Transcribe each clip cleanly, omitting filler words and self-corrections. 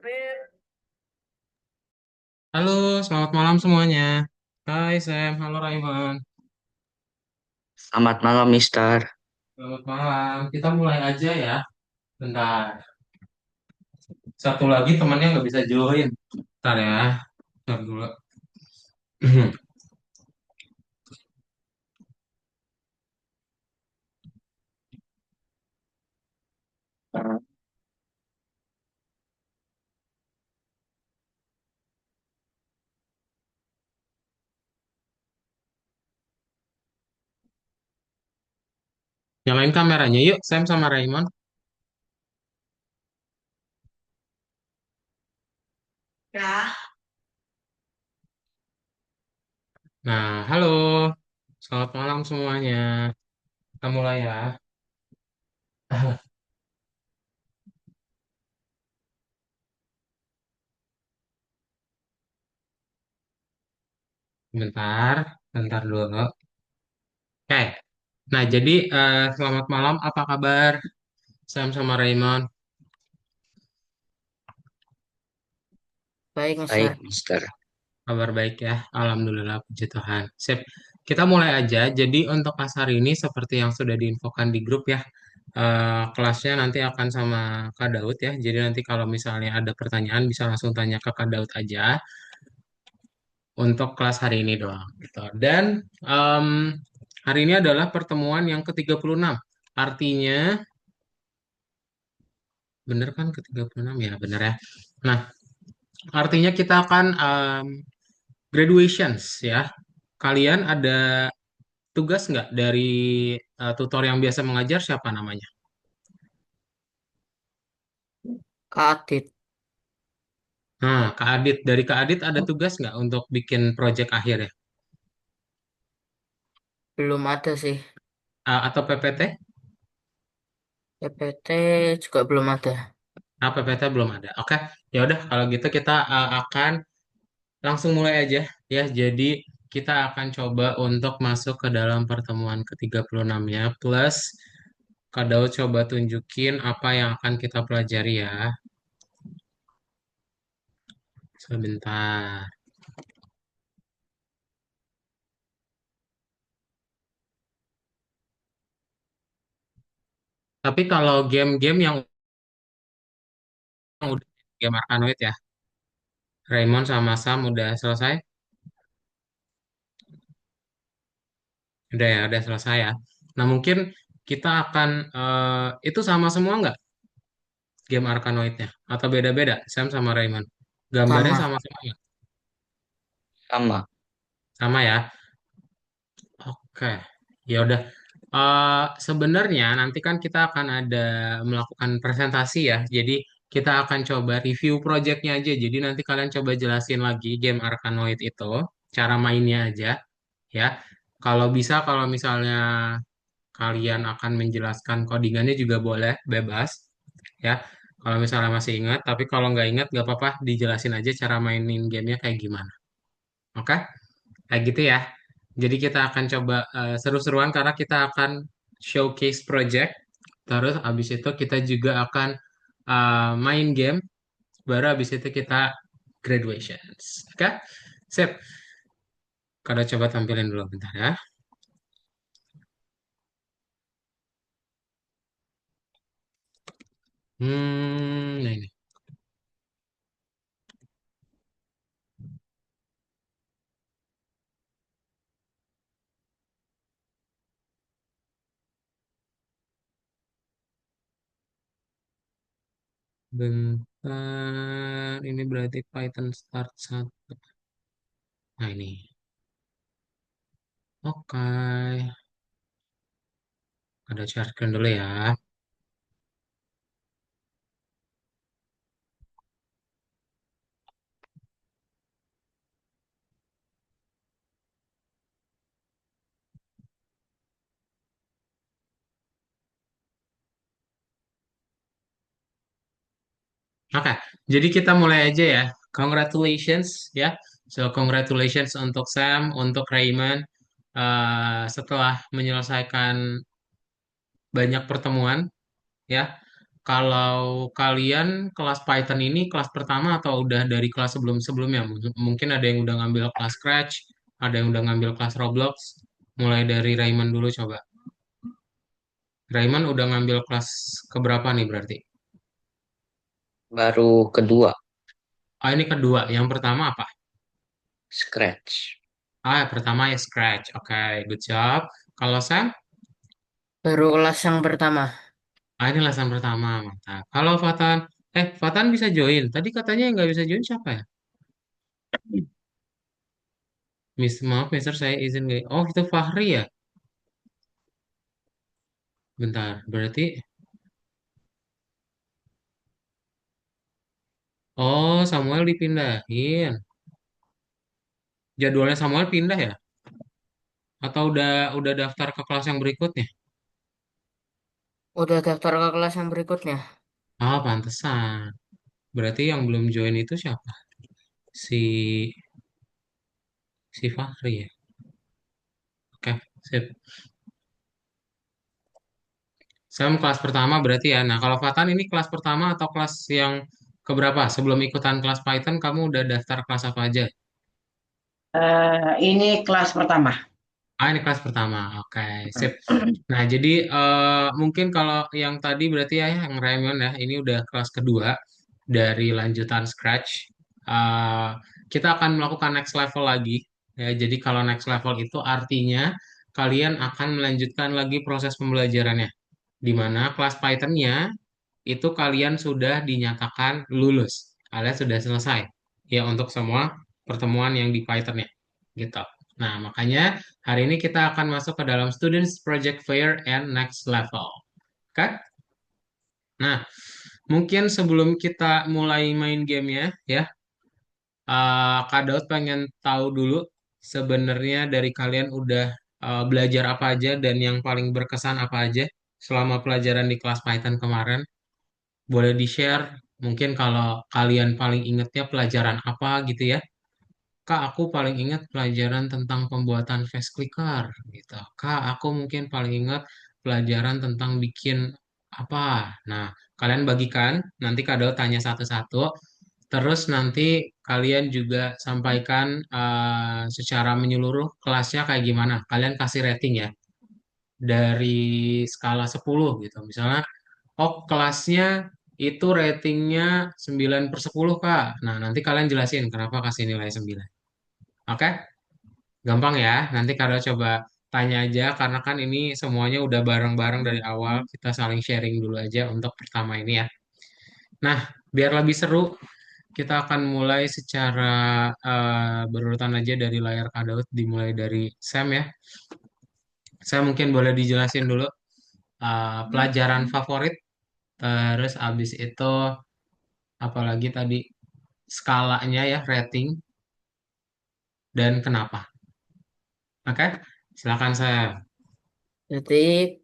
Halo, selamat malam semuanya. Hai Sam, halo Raiman. Selamat malam, Mister. Selamat malam. Kita mulai aja ya. Bentar. Satu lagi temannya nggak bisa join. Bentar ya. Bentar dulu. Nyalain kameranya yuk, Sam sama Raiman. Ya. Nah, halo. Selamat malam semuanya. Kita mulai ya. Bentar, bentar dulu. Oke. Nah, jadi selamat malam. Apa kabar Sam sama Raiman? Baik, Mister. Baik, Mister. Kabar baik ya, Alhamdulillah puji Tuhan. Sip, kita mulai aja. Jadi untuk kelas hari ini seperti yang sudah diinfokan di grup ya, kelasnya nanti akan sama Kak Daud ya. Jadi nanti kalau misalnya ada pertanyaan bisa langsung tanya ke Kak Daud aja untuk kelas hari ini doang. Gitu. Dan em, hari ini adalah pertemuan yang ke-36. Artinya, bener kan ke-36 ya, bener ya. Nah, artinya kita akan graduations ya. Kalian ada tugas nggak dari tutor yang biasa mengajar siapa namanya? Kak Adit, Nah, Kak Adit. Dari Kak Adit ada tugas nggak untuk bikin project akhir ya? belum ada sih. Atau PPT? PPT juga belum ada. PPT belum ada. Oke, ya udah kalau gitu kita akan langsung mulai aja ya. Jadi kita akan coba untuk masuk ke dalam pertemuan ke-36-nya plus Kak Daud coba tunjukin apa yang akan kita pelajari ya. Sebentar. Tapi kalau game-game yang udah game Arkanoid ya, Raymond sama Sam udah selesai? Udah ya, udah selesai ya. Nah, mungkin kita akan, itu sama semua nggak game Arkanoidnya? Atau beda-beda, Sam sama Raymond? Gambarnya Sama, sama semua nggak? sama. Sama ya? Oke, ya udah. Sebenarnya nanti kan kita akan ada melakukan presentasi ya. Jadi kita akan coba review projectnya aja. Jadi nanti kalian coba jelasin lagi game Arkanoid itu, cara mainnya aja ya. Kalau bisa, kalau misalnya kalian akan menjelaskan codingannya juga boleh, bebas ya. Kalau misalnya masih ingat, tapi kalau nggak ingat nggak apa-apa, dijelasin aja cara mainin gamenya kayak gimana. Oke? Kayak gitu ya. Jadi kita akan coba seru-seruan karena kita akan showcase project. Terus abis itu kita juga akan main game. Baru abis itu kita graduations. Oke? Sip. Kalau coba tampilin dulu bentar ya. Nah ini. Bentar. Ini berarti Python start 1. Nah ini. Oke. Ada share dulu ya. Oke, jadi kita mulai aja ya. Congratulations ya. So, congratulations untuk Sam, untuk Raymond. Setelah menyelesaikan banyak pertemuan ya. Kalau kalian kelas Python ini kelas pertama atau udah dari kelas sebelum-sebelumnya? Mungkin ada yang udah ngambil kelas Scratch, ada yang udah ngambil kelas Roblox. Mulai dari Raymond dulu coba. Raymond udah ngambil kelas keberapa nih berarti? Baru kedua, Ah, ini kedua. Yang pertama apa? Scratch. Ah, pertama ya Scratch. Oke, good job. Kalau Sam? Baru kelas yang pertama. Ah, ini lesan pertama. Mantap. Kalau Fatan? Fatan bisa join. Tadi katanya yang nggak bisa join siapa ya? Maaf, Mister, saya izin nggak? Oh, itu Fahri ya? Bentar, berarti... Oh, Samuel dipindahin. Jadwalnya Samuel pindah ya? Atau udah daftar ke kelas yang berikutnya? Udah daftar ke kelas yang berikutnya. Ah, pantesan. Berarti yang belum join itu siapa? Si si Fahri ya? Oke, sip. Sam kelas pertama berarti ya. Nah, kalau Fatan ini kelas pertama atau kelas yang keberapa? Sebelum ikutan kelas Python, kamu udah daftar kelas apa aja? Ini kelas pertama. Ah, ini kelas pertama. Oke, sip. Nah, jadi mungkin kalau yang tadi berarti ya, yang Raymond ya, ini udah kelas kedua dari lanjutan Scratch. Eh, kita akan melakukan next level lagi. Ya, jadi kalau next level itu artinya kalian akan melanjutkan lagi proses pembelajarannya. Di mana kelas Python-nya itu kalian sudah dinyatakan lulus. Kalian sudah selesai. Ya, untuk semua pertemuan yang di Python-nya. Gitu. Nah, makanya hari ini kita akan masuk ke dalam Students Project Fair and Next Level. Oke? Nah, mungkin sebelum kita mulai main gamenya, ya, Kak Daud pengen tahu dulu sebenarnya dari kalian udah belajar apa aja dan yang paling berkesan apa aja selama pelajaran di kelas Python kemarin. Boleh di-share mungkin kalau kalian paling ingetnya pelajaran apa gitu ya. Kak, aku paling ingat pelajaran tentang pembuatan face clicker gitu. Kak, aku mungkin paling ingat pelajaran tentang bikin apa. Nah, kalian bagikan, nanti Kak Daud tanya satu-satu. Terus nanti kalian juga sampaikan secara menyeluruh kelasnya kayak gimana. Kalian kasih rating ya, dari skala 10 gitu. Misalnya, oh kelasnya itu ratingnya 9/10 Kak. Nah, nanti kalian jelasin kenapa kasih nilai 9. Oke? Gampang ya. Nanti kalau coba tanya aja karena kan ini semuanya udah bareng-bareng dari awal. Kita saling sharing dulu aja untuk pertama ini ya. Nah, biar lebih seru, kita akan mulai secara berurutan aja dari layar Kak Daud, dimulai dari Sam ya. Saya mungkin boleh dijelasin dulu pelajaran favorit, terus abis itu apalagi tadi skalanya ya, rating, dan kenapa. Oke, silakan saya. Jadi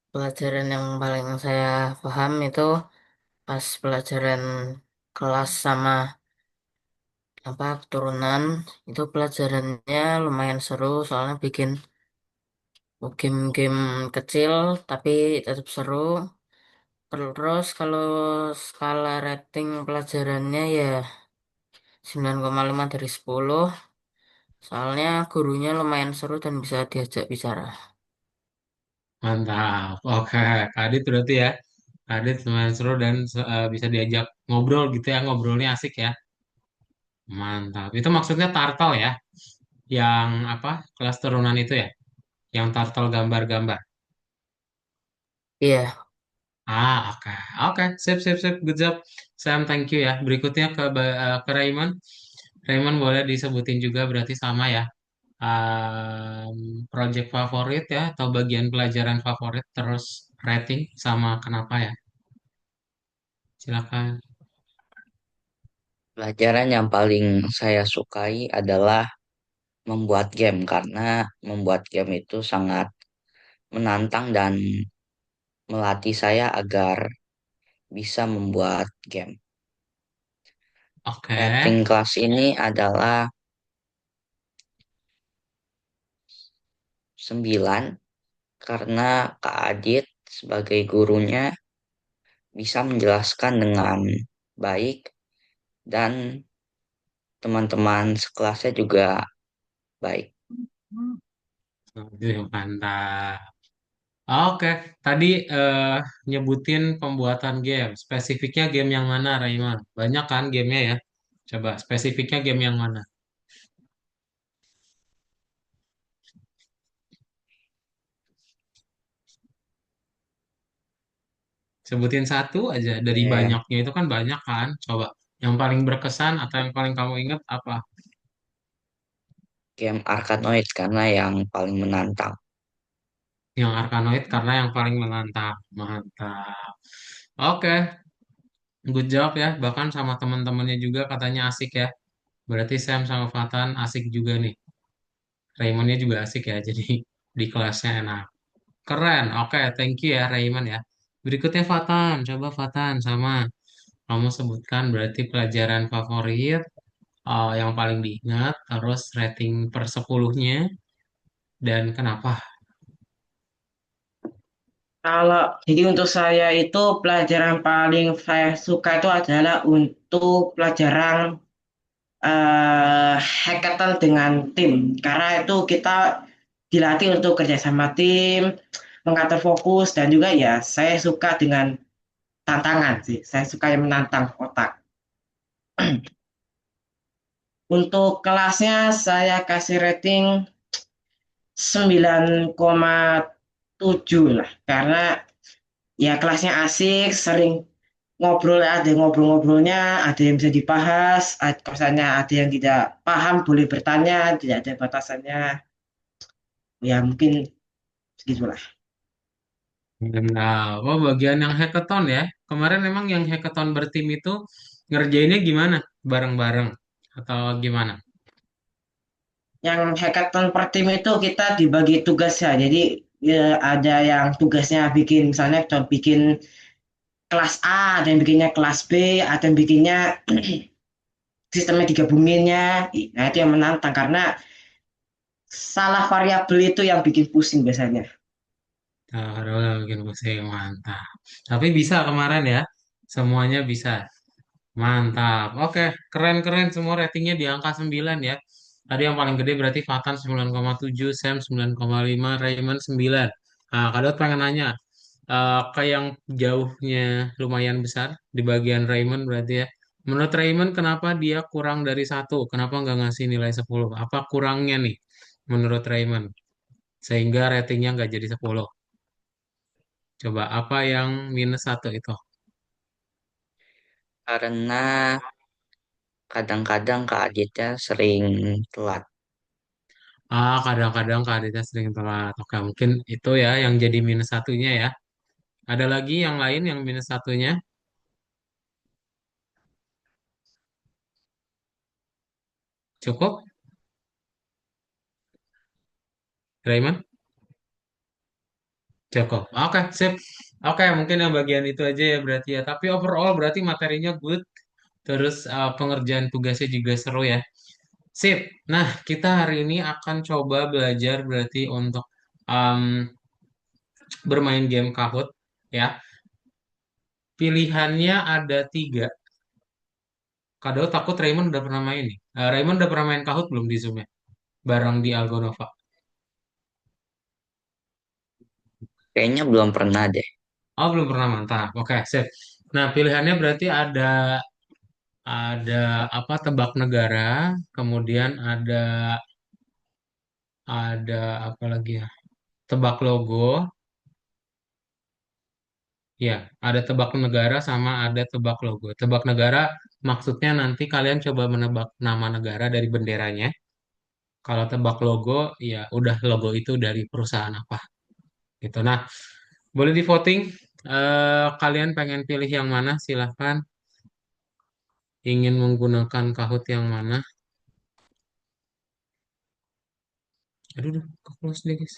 pelajaran yang paling saya paham itu pas pelajaran kelas sama apa keturunan itu pelajarannya lumayan seru soalnya bikin game-game kecil tapi tetap seru. Terus kalau skala rating pelajarannya ya 9,5 dari 10 soalnya gurunya lumayan seru dan bisa diajak bicara. Mantap. Oke, Kak Adit berarti ya. Kak Adit lumayan seru dan bisa diajak ngobrol gitu ya. Ngobrolnya asik ya. Mantap. Itu maksudnya turtle ya. Yang apa? Kelas turunan itu ya. Yang turtle gambar-gambar. Iya, Oke. Oke. Sip, sip, sip. Good job. Sam, thank you ya. Berikutnya ke Raymond. Raymond boleh disebutin juga berarti sama ya. Project favorit ya. Atau bagian pelajaran favorit. Terus rating sama kenapa ya. Silakan. pelajaran yang paling saya sukai adalah membuat game karena membuat game itu sangat menantang dan melatih saya agar bisa membuat game. Oke. Rating kelas ini adalah 9 karena Kak Adit sebagai gurunya bisa menjelaskan dengan baik dan teman-teman sekelasnya juga baik. Oke, mantap. Oke, tadi nyebutin pembuatan game. Spesifiknya game yang mana, Raiman? Banyak kan gamenya ya? Coba spesifiknya game yang mana? Sebutin satu aja dari Game, banyaknya itu kan banyak kan? Coba yang paling berkesan atau yang paling kamu ingat apa? game Arkanoid karena yang paling menantang. Yang Arkanoid karena yang paling menantang. Mantap. Oke, good job ya. Bahkan sama teman-temannya juga katanya asik ya. Berarti Sam sama Fatan asik juga nih. Raymondnya juga asik ya. Jadi di kelasnya enak. Keren. Oke, thank you ya Raymond ya. Berikutnya Fatan. Coba Fatan sama kamu sebutkan berarti pelajaran favorit yang paling diingat, terus rating per 10-nya dan kenapa? Kalau jadi untuk saya itu pelajaran paling saya suka itu adalah untuk pelajaran hackathon dengan tim. Karena itu kita dilatih untuk kerja sama tim, mengatur fokus dan juga ya saya suka dengan tantangan sih. Saya suka yang menantang otak. Untuk kelasnya saya kasih rating 9,7 lah karena ya kelasnya asik, sering ngobrol, ada ngobrol-ngobrolnya, ada yang bisa dibahas, kosannya ada yang tidak paham boleh bertanya, tidak ada batasannya. Ya mungkin segitulah. Nah, oh bagian yang hackathon ya. Kemarin emang yang hackathon bertim itu ngerjainnya gimana? Bareng-bareng atau gimana? Yang hackathon per tim itu kita dibagi tugas ya. Jadi ya, ada yang tugasnya bikin misalnya contoh bikin kelas A, ada yang bikinnya kelas B, ada yang bikinnya sistemnya digabunginnya. Nah itu yang menantang karena salah variabel itu yang bikin pusing biasanya. Taruh bikin pusing, mantap. Tapi bisa kemarin ya, semuanya bisa. Mantap. Oke, keren-keren semua ratingnya di angka 9 ya. Tadi yang paling gede berarti Fatan 9,7, Sam 9,5, Raymond 9. Nah, Kadot pengen nanya, ke yang jauhnya lumayan besar di bagian Raymond berarti ya. Menurut Raymond kenapa dia kurang dari satu? Kenapa nggak ngasih nilai 10? Apa kurangnya nih menurut Raymond? Sehingga ratingnya nggak jadi 10. Coba apa yang minus satu itu? Karena kadang-kadang Kak Aditya sering telat. Kadang-kadang Kak Aditya sering telat. Oke, mungkin itu ya yang jadi minus satunya ya. Ada lagi yang lain yang minus satunya? Cukup, Raymond? Cukup. Oke, sip. Oke, mungkin yang bagian itu aja ya berarti ya. Tapi overall berarti materinya good. Terus pengerjaan tugasnya juga seru ya. Sip. Nah, kita hari ini akan coba belajar berarti untuk um, bermain game Kahoot ya. Pilihannya ada tiga. Kadang takut Raymond udah pernah main nih. Raymond udah pernah main Kahoot belum di Zoom ya? Bareng di Algonova. Kayaknya belum pernah deh. Oh, belum pernah, mantap. Oke, sip. Nah, pilihannya berarti ada apa tebak negara, kemudian ada apa lagi ya? Tebak logo, ya, ada tebak negara sama ada tebak logo. Tebak negara maksudnya nanti kalian coba menebak nama negara dari benderanya. Kalau tebak logo, ya udah logo itu dari perusahaan apa gitu. Nah, boleh di voting. Kalian pengen pilih yang mana? Silahkan. Ingin menggunakan Kahoot yang mana? Aduh, duh, kok close deh guys.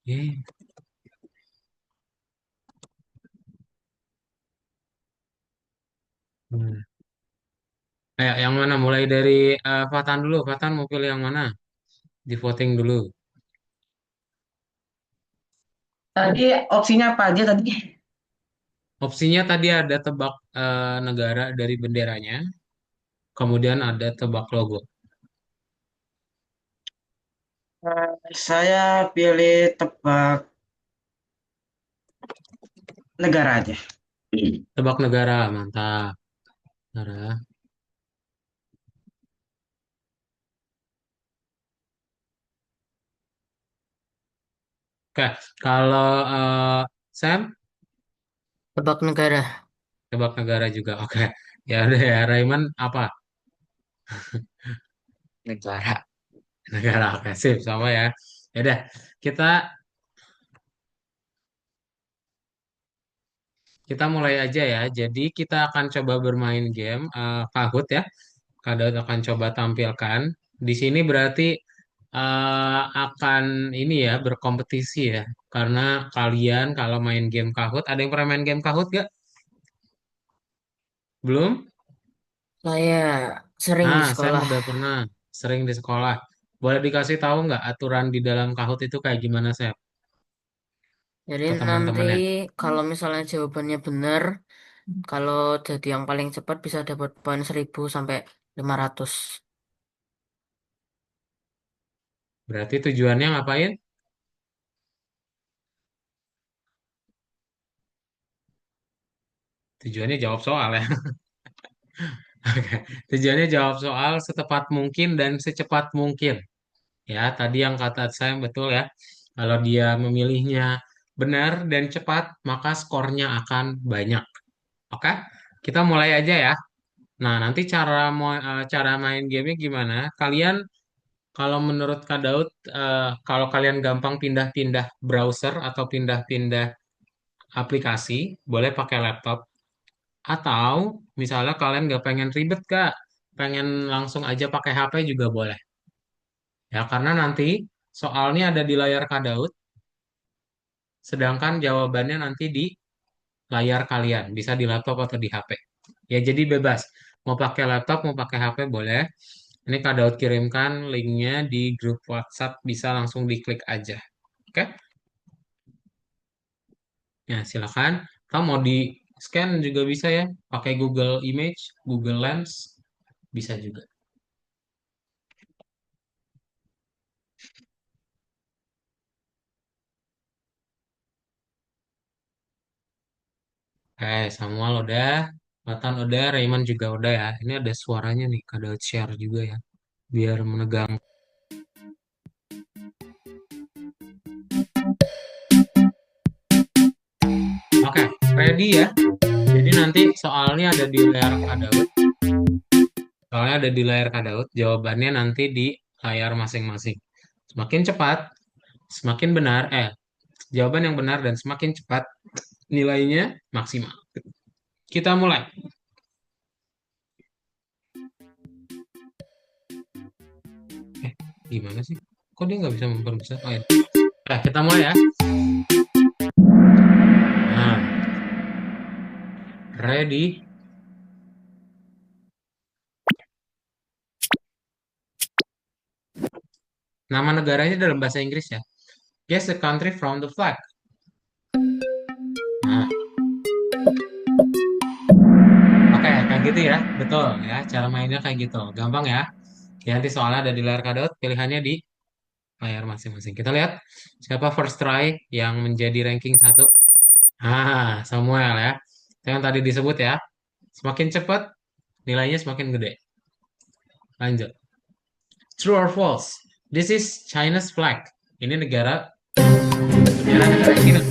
Yeah. Hmm. Yang mana? Mulai dari Fatan dulu. Fatan mau pilih yang mana? Di voting dulu. Tadi opsinya apa aja tadi? Opsinya tadi ada tebak negara dari benderanya, kemudian ada tebak logo. Saya pilih tebak negara aja. Tebak negara, mantap. Negara. Oke, kalau Sam, Tebak negara. tebak negara juga. Oke, ya udah ya. Raymond apa? Negara. Negara. Oke, sip, sama ya. Ya udah, kita kita mulai aja ya. Jadi kita akan coba bermain game Kahoot ya. Kadang akan coba tampilkan. Di sini berarti akan ini ya berkompetisi ya. Karena kalian kalau main game Kahoot, ada yang pernah main game Kahoot gak? Belum? Saya sering di Saya sekolah. udah pernah sering di sekolah. Boleh dikasih tahu nggak aturan di dalam Kahoot itu kayak gimana, Sep? Jadi Ke nanti teman-temannya. kalau misalnya jawabannya benar, kalau jadi yang paling cepat bisa dapat poin 1.000 sampai 500. Berarti tujuannya ngapain? Tujuannya jawab soal ya. Oke. Tujuannya jawab soal setepat mungkin dan secepat mungkin. Ya, tadi yang kata saya betul ya. Kalau dia memilihnya benar dan cepat, maka skornya akan banyak. Oke, kita mulai aja ya. Nah, nanti cara main gamenya gimana? Kalian kalau menurut Kak Daud, kalau kalian gampang pindah-pindah browser atau pindah-pindah aplikasi, boleh pakai laptop. Atau misalnya kalian nggak pengen ribet, Kak, pengen langsung aja pakai HP juga boleh. Ya, karena nanti soalnya ada di layar Kak Daud, sedangkan jawabannya nanti di layar kalian, bisa di laptop atau di HP. Ya, jadi bebas. Mau pakai laptop, mau pakai HP boleh. Ini Kak Daud kirimkan linknya di grup WhatsApp, bisa langsung diklik aja. Oke? Ya, silakan. Kamu mau di scan juga bisa ya, pakai Google Image, Google Lens, bisa juga. Oke, Samuel udah, Nathan udah, Raymond juga udah ya. Ini ada suaranya nih, Kak Daud share juga ya, biar menegang. Oke, ready ya. Jadi nanti soalnya ada di layar Kak Daud. Soalnya ada di layar Kak Daud, jawabannya nanti di layar masing-masing. Semakin cepat, semakin benar, jawaban yang benar dan semakin cepat, nilainya maksimal. Kita mulai. Gimana sih? Kok dia nggak bisa memperbesar? Oh, ya. Nah, kita mulai ya. Nah, ready? Nama negaranya dalam bahasa Inggris ya. Guess the country from the flag. Nah, oke, kayak gitu ya. Betul ya. Cara mainnya kayak gitu. Gampang ya. Ya, nanti soalnya ada di layar kadot, pilihannya di layar masing-masing. Kita lihat siapa first try yang menjadi ranking satu. Samuel ya. Yang tadi disebut ya. Semakin cepat, nilainya semakin gede. Lanjut. True or false? This is China's flag. Ini negara China.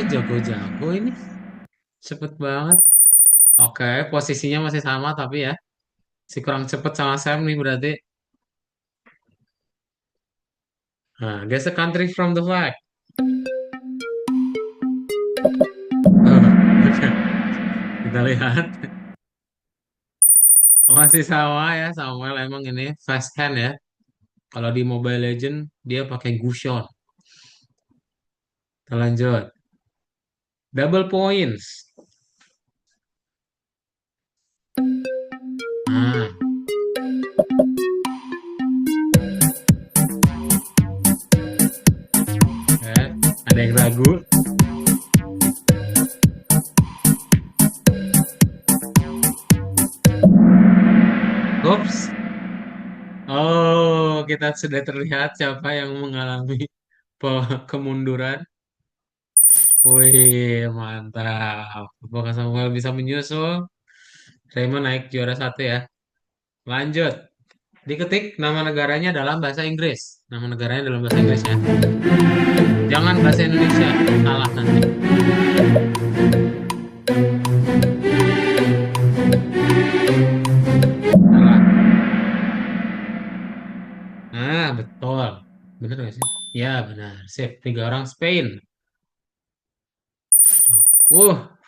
Jago-jago ini. Cepet banget. Oke, posisinya masih sama tapi ya. Si kurang cepet sama Sam nih berarti. Nah, guess the country from the flag. Kita lihat. Masih sama ya, Samuel emang ini fast hand ya. Kalau di Mobile Legend dia pakai Gushon. Kita lanjut. Double points. Nah, oke. Ada yang ragu. Ups. Oh, kita sudah terlihat siapa yang mengalami kemunduran. Wih, mantap. Apakah Samuel bisa menyusul? Raymond naik juara satu ya. Lanjut. Diketik nama negaranya dalam bahasa Inggris. Nama negaranya dalam bahasa Inggris ya. Jangan bahasa Indonesia. Salah nanti. Salah. Nah, betul. Bener nggak sih? Ya, benar. Sip. Tiga orang Spain.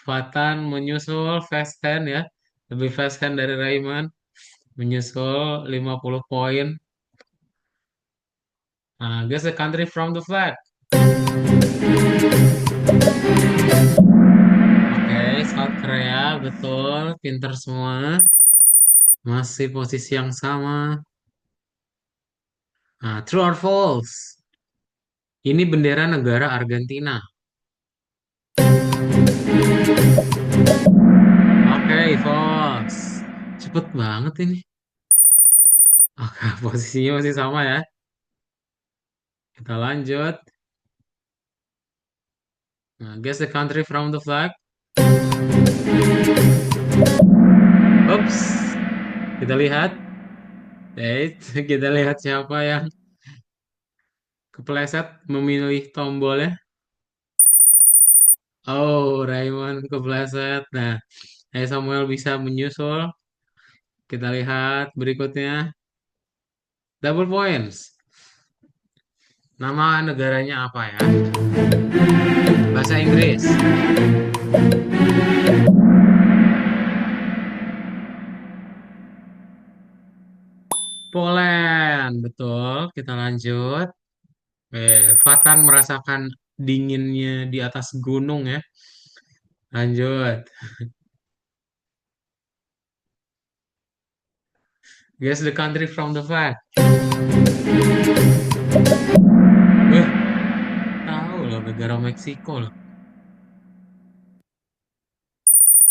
Fatan menyusul fast hand ya. Lebih fast hand dari Raiman. Menyusul 50 poin. Nah, guess the country from the flag. Oke, South Korea. Betul. Pinter semua. Masih posisi yang sama. Nah, true or false? Ini bendera negara Argentina. Oke, false. Cepet banget ini. Oke, posisinya masih sama ya. Kita lanjut. Nah, guess the country from the flag. Ups, kita lihat. Kita lihat siapa yang kepleset memilih tombolnya. Oh, Raymond kepleset. Nah, Samuel bisa menyusul. Kita lihat berikutnya. Double points. Nama negaranya apa ya? Bahasa Inggris. Poland, betul. Kita lanjut. Fatan merasakan dinginnya di atas gunung ya. Lanjut. Guess the country from the flag. Eh, tahu loh negara Meksiko loh.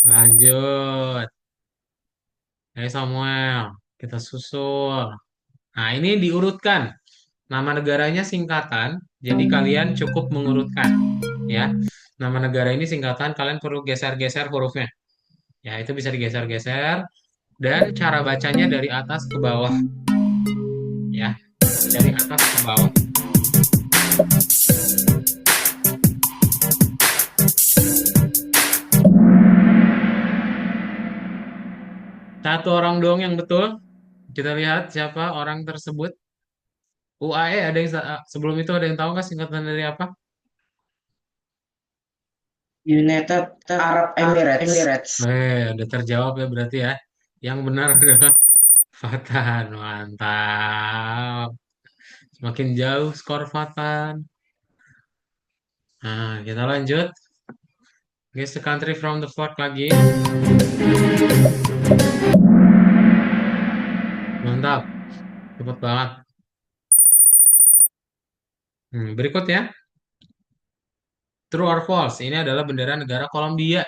Lanjut. Samuel, kita susul. Nah, ini diurutkan. Nama negaranya singkatan, jadi kalian cukup mengurutkan, ya. Nama negara ini singkatan, kalian perlu geser-geser hurufnya. Ya, itu bisa digeser-geser dan cara bacanya dari atas ke bawah, ya. Dari atas ke bawah. Satu orang doang yang betul. Kita lihat siapa orang tersebut. UAE ada yang sebelum itu ada yang tahu nggak singkatan dari apa? United Arab Emirates. Udah terjawab ya berarti ya. Yang benar adalah Fatan. Mantap. Semakin jauh skor Fatan. Nah, kita lanjut. Guess the country from the flag lagi. Mantap. Cepet banget. Berikut ya. True or false? Ini adalah bendera negara Kolombia.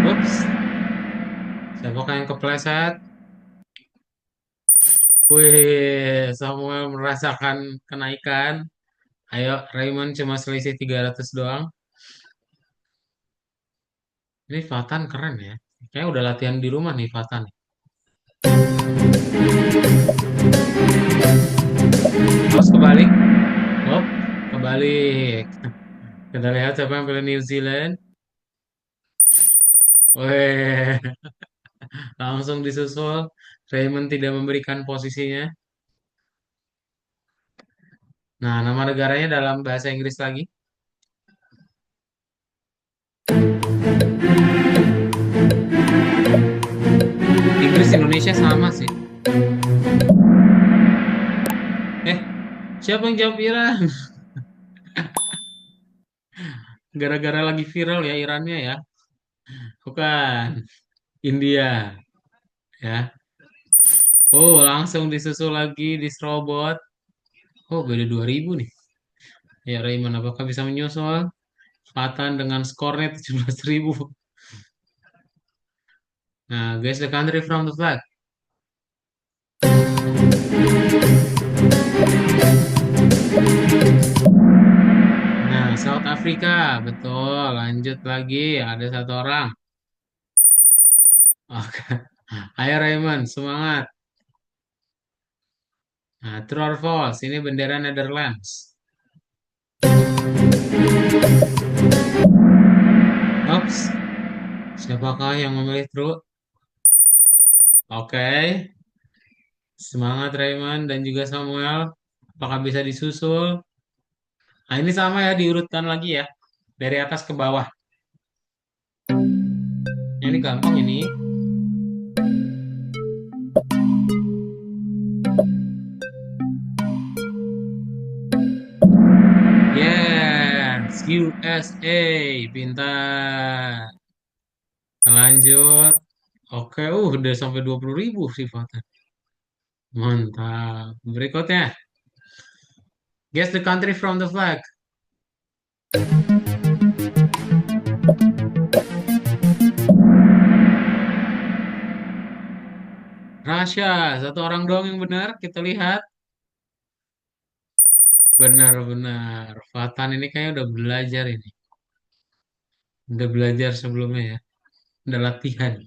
Ups. Siapakah yang kepleset? Wih, Samuel merasakan kenaikan. Ayo, Raymond cuma selisih 300 doang. Ini Fatan keren ya. Kayaknya udah latihan di rumah nih Fatan. Terus kebalik. Hop, kebalik. Kita lihat siapa yang pilih New Zealand. Weh, langsung disusul. Raymond tidak memberikan posisinya. Nah, nama negaranya dalam bahasa Inggris lagi. Inggris Indonesia sama sih. Eh, siapa yang jawab Iran? Gara-gara lagi viral ya Irannya ya. Bukan. India. Ya. Oh, langsung disusul lagi di Strobot. Oh, beda 2000 nih. Ya, Raymond, apakah bisa menyusul? Fatan dengan skornya 17.000. Nah, guess the country from the flag. Nah, South Africa, betul. Lanjut lagi, ada satu orang. Oke. Ayo Raymond, semangat. Nah, true or false? Ini bendera Netherlands. Ops, siapakah yang memilih true? Oke, semangat Raymond dan juga Samuel. Apakah bisa disusul? Nah, ini sama ya, diurutkan lagi ya. Dari atas ke bawah. Ini gampang ini. Yes, USA. Pintar. Lanjut. Oke, udah sampai 20.000 sifatnya. Mantap. Berikutnya. Guess the country from the flag. Rasya. Satu orang doang yang benar. Kita lihat. Benar-benar. Fatan ini kayaknya udah belajar ini. Udah belajar sebelumnya ya. Udah latihan.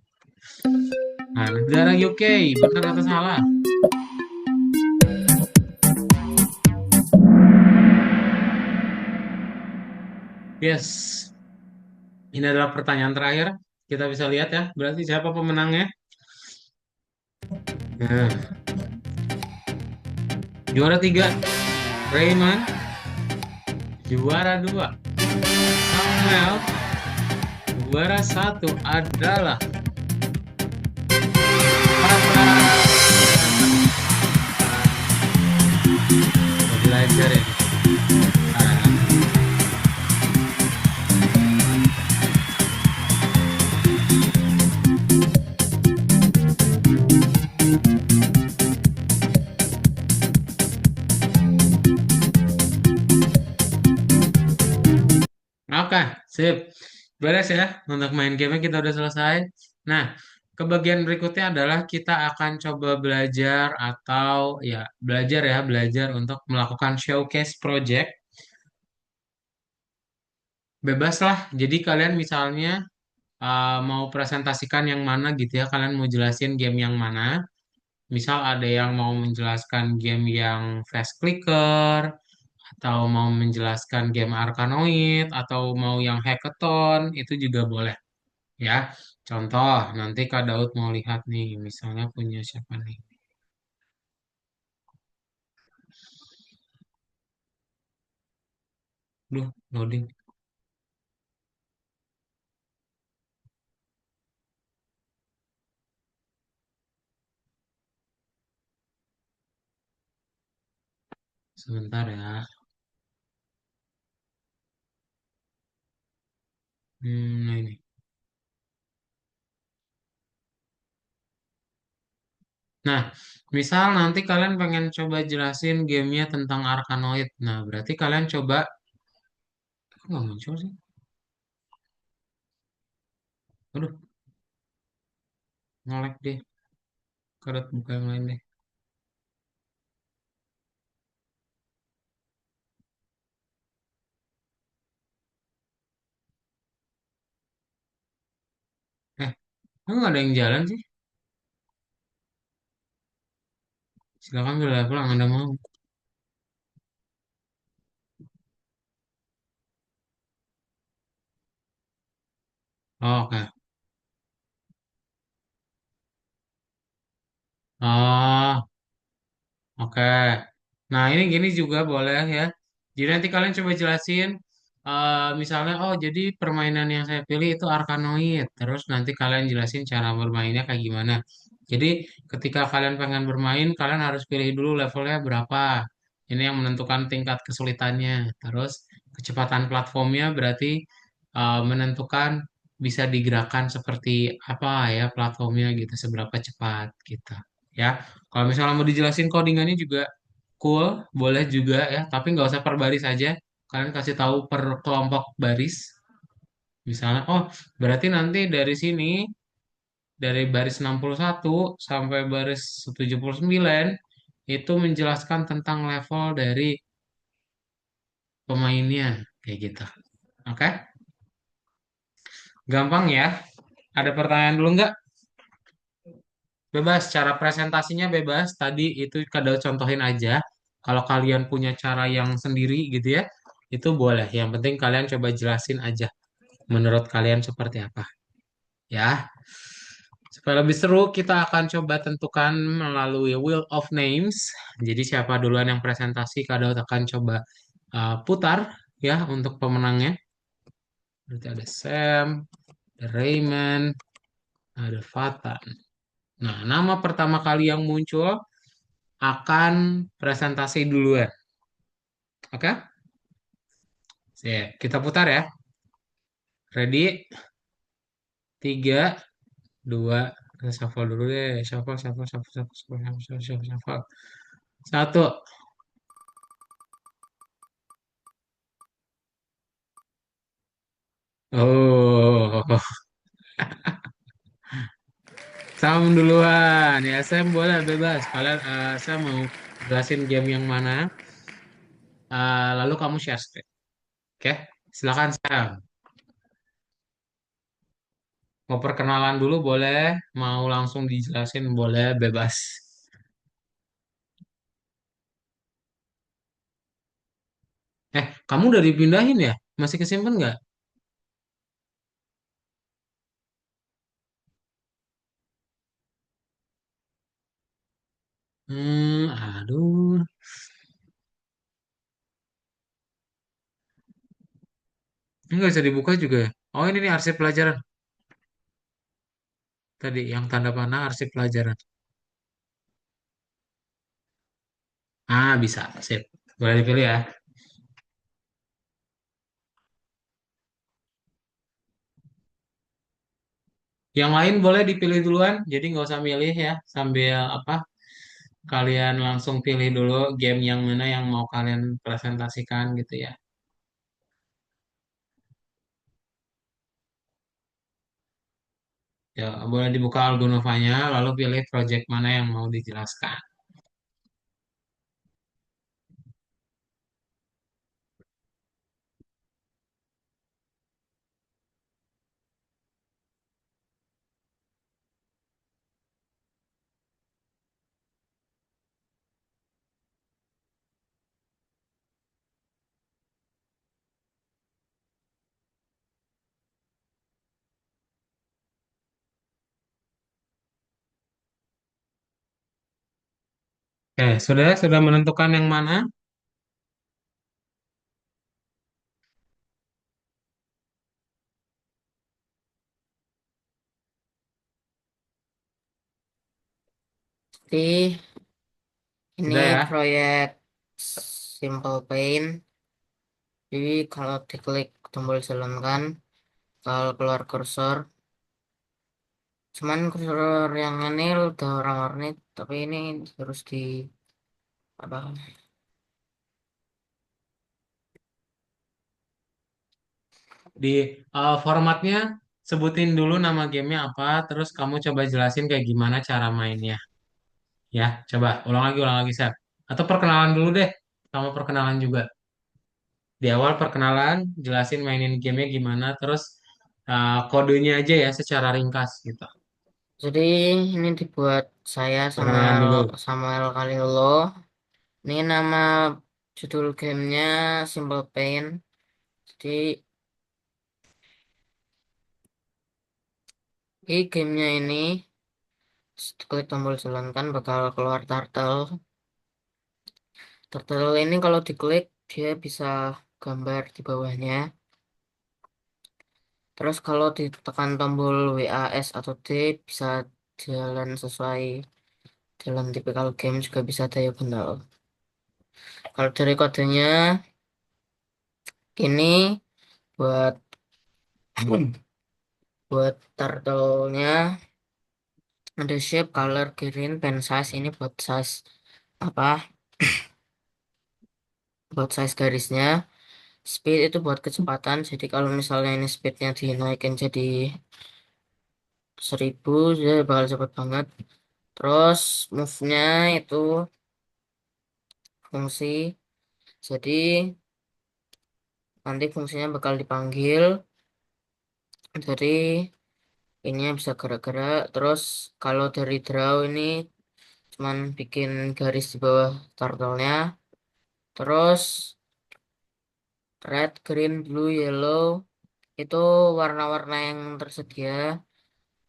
Nah, negara UK. Benar atau salah? Yes. Ini adalah pertanyaan terakhir. Kita bisa lihat ya. Berarti siapa pemenangnya? Nah, juara tiga, Raymond. Juara dua, Samuel. Juara satu adalah belajar ya. Nah, oke, sip. Beres ya. Untuk main game kita udah selesai. Nah, ke bagian berikutnya adalah kita akan coba belajar atau ya belajar ya, belajar untuk melakukan showcase project. Bebas lah. Jadi kalian misalnya mau presentasikan yang mana gitu ya, kalian mau jelasin game yang mana. Misal ada yang mau menjelaskan game yang fast clicker, atau mau menjelaskan game Arkanoid, atau mau yang hackathon, itu juga boleh ya. Contoh, nanti Kak Daud mau lihat nih, misalnya punya siapa nih? Duh, loading. Sebentar ya. Nah ini. Nah, misal nanti kalian pengen coba jelasin gamenya tentang Arkanoid. Nah, berarti kalian coba, kok nggak muncul sih? Aduh, nge-lag deh. Karena buka yang lain deh. Eh, kok nggak ada yang jalan sih? Silakan boleh pulang, Anda mau. Oh, oke. Oh, oke. Nah, ini gini juga boleh ya. Jadi nanti kalian coba jelasin, misalnya, oh jadi permainan yang saya pilih itu Arkanoid. Terus nanti kalian jelasin cara bermainnya kayak gimana. Jadi ketika kalian pengen bermain, kalian harus pilih dulu levelnya berapa. Ini yang menentukan tingkat kesulitannya. Terus kecepatan platformnya berarti menentukan bisa digerakkan seperti apa ya platformnya gitu, seberapa cepat gitu. Ya, kalau misalnya mau dijelasin codingannya juga cool, boleh juga ya, tapi nggak usah per baris aja. Kalian kasih tahu per kelompok baris. Misalnya, oh berarti nanti dari sini dari baris 61 sampai baris 79 itu menjelaskan tentang level dari pemainnya kayak gitu. Oke? Gampang ya. Ada pertanyaan dulu nggak? Bebas, cara presentasinya bebas. Tadi itu kadang contohin aja. Kalau kalian punya cara yang sendiri gitu ya, itu boleh. Yang penting kalian coba jelasin aja. Menurut kalian seperti apa? Ya. Supaya lebih seru, kita akan coba tentukan melalui Wheel of Names. Jadi siapa duluan yang presentasi, kadang akan coba putar ya untuk pemenangnya. Berarti ada Sam, ada Raymond, ada Fatan. Nah, nama pertama kali yang muncul akan presentasi duluan. Oke? Sip. Kita putar ya. Ready? Tiga, dua, kita shuffle dulu deh. Shuffle, shuffle, shuffle, shuffle, shuffle, shuffle, shuffle, shuffle. Satu. Oh, Sam duluan. Ya, Sam boleh bebas. Kalian, saya mau jelasin game yang mana. Lalu kamu share screen. Oke? Silakan Sam. Mau perkenalan dulu boleh. Mau langsung dijelasin boleh. Bebas. Kamu udah dipindahin ya? Masih kesimpan nggak? Aduh. Ini nggak bisa dibuka juga ya? Oh, ini nih arsip pelajaran. Tadi yang tanda panah arsip pelajaran. Bisa. Sip. Boleh dipilih ya. Yang lain boleh dipilih duluan. Jadi nggak usah milih ya. Sambil apa? Kalian langsung pilih dulu game yang mana yang mau kalian presentasikan gitu ya. Ya, boleh dibuka Algonovanya, lalu pilih project mana yang mau dijelaskan. Sudah menentukan yang mana? Jadi ini Sudah ya. proyek Simple Paint. Jadi kalau diklik tombol jalankan, kalau keluar kursor, cuman kursor yang ini udah warna-warni, tapi ini harus di apa? Di formatnya sebutin dulu nama gamenya apa, terus kamu coba jelasin kayak gimana cara mainnya. Ya, coba ulang lagi, Seth. Atau perkenalan dulu deh. Kamu perkenalan juga. Di awal perkenalan, jelasin mainin gamenya gimana, terus kodenya aja ya secara ringkas gitu. Jadi ini dibuat saya Perkenalan Samuel dulu. Samuel Kaliulo. Ini nama judul gamenya Simple Paint. Jadi gamenya ini klik tombol jalankan bakal keluar turtle. Turtle ini kalau diklik dia bisa gambar di bawahnya. Terus kalau ditekan tombol WAS atau D bisa jalan sesuai dalam tipikal game juga bisa diagonal. Kalau dari kodenya ini buat buat turtle-nya ada shape, color, green, pen size ini buat size apa? Buat size garisnya. Speed itu buat kecepatan. Jadi kalau misalnya ini speednya dinaikin jadi 1000 dia bakal cepet banget. Terus move-nya itu fungsi. Jadi nanti fungsinya bakal dipanggil. Jadi ininya bisa gerak-gerak. Terus kalau dari draw ini cuman bikin garis di bawah turtle-nya. Terus red, green, blue, yellow itu warna-warna yang tersedia.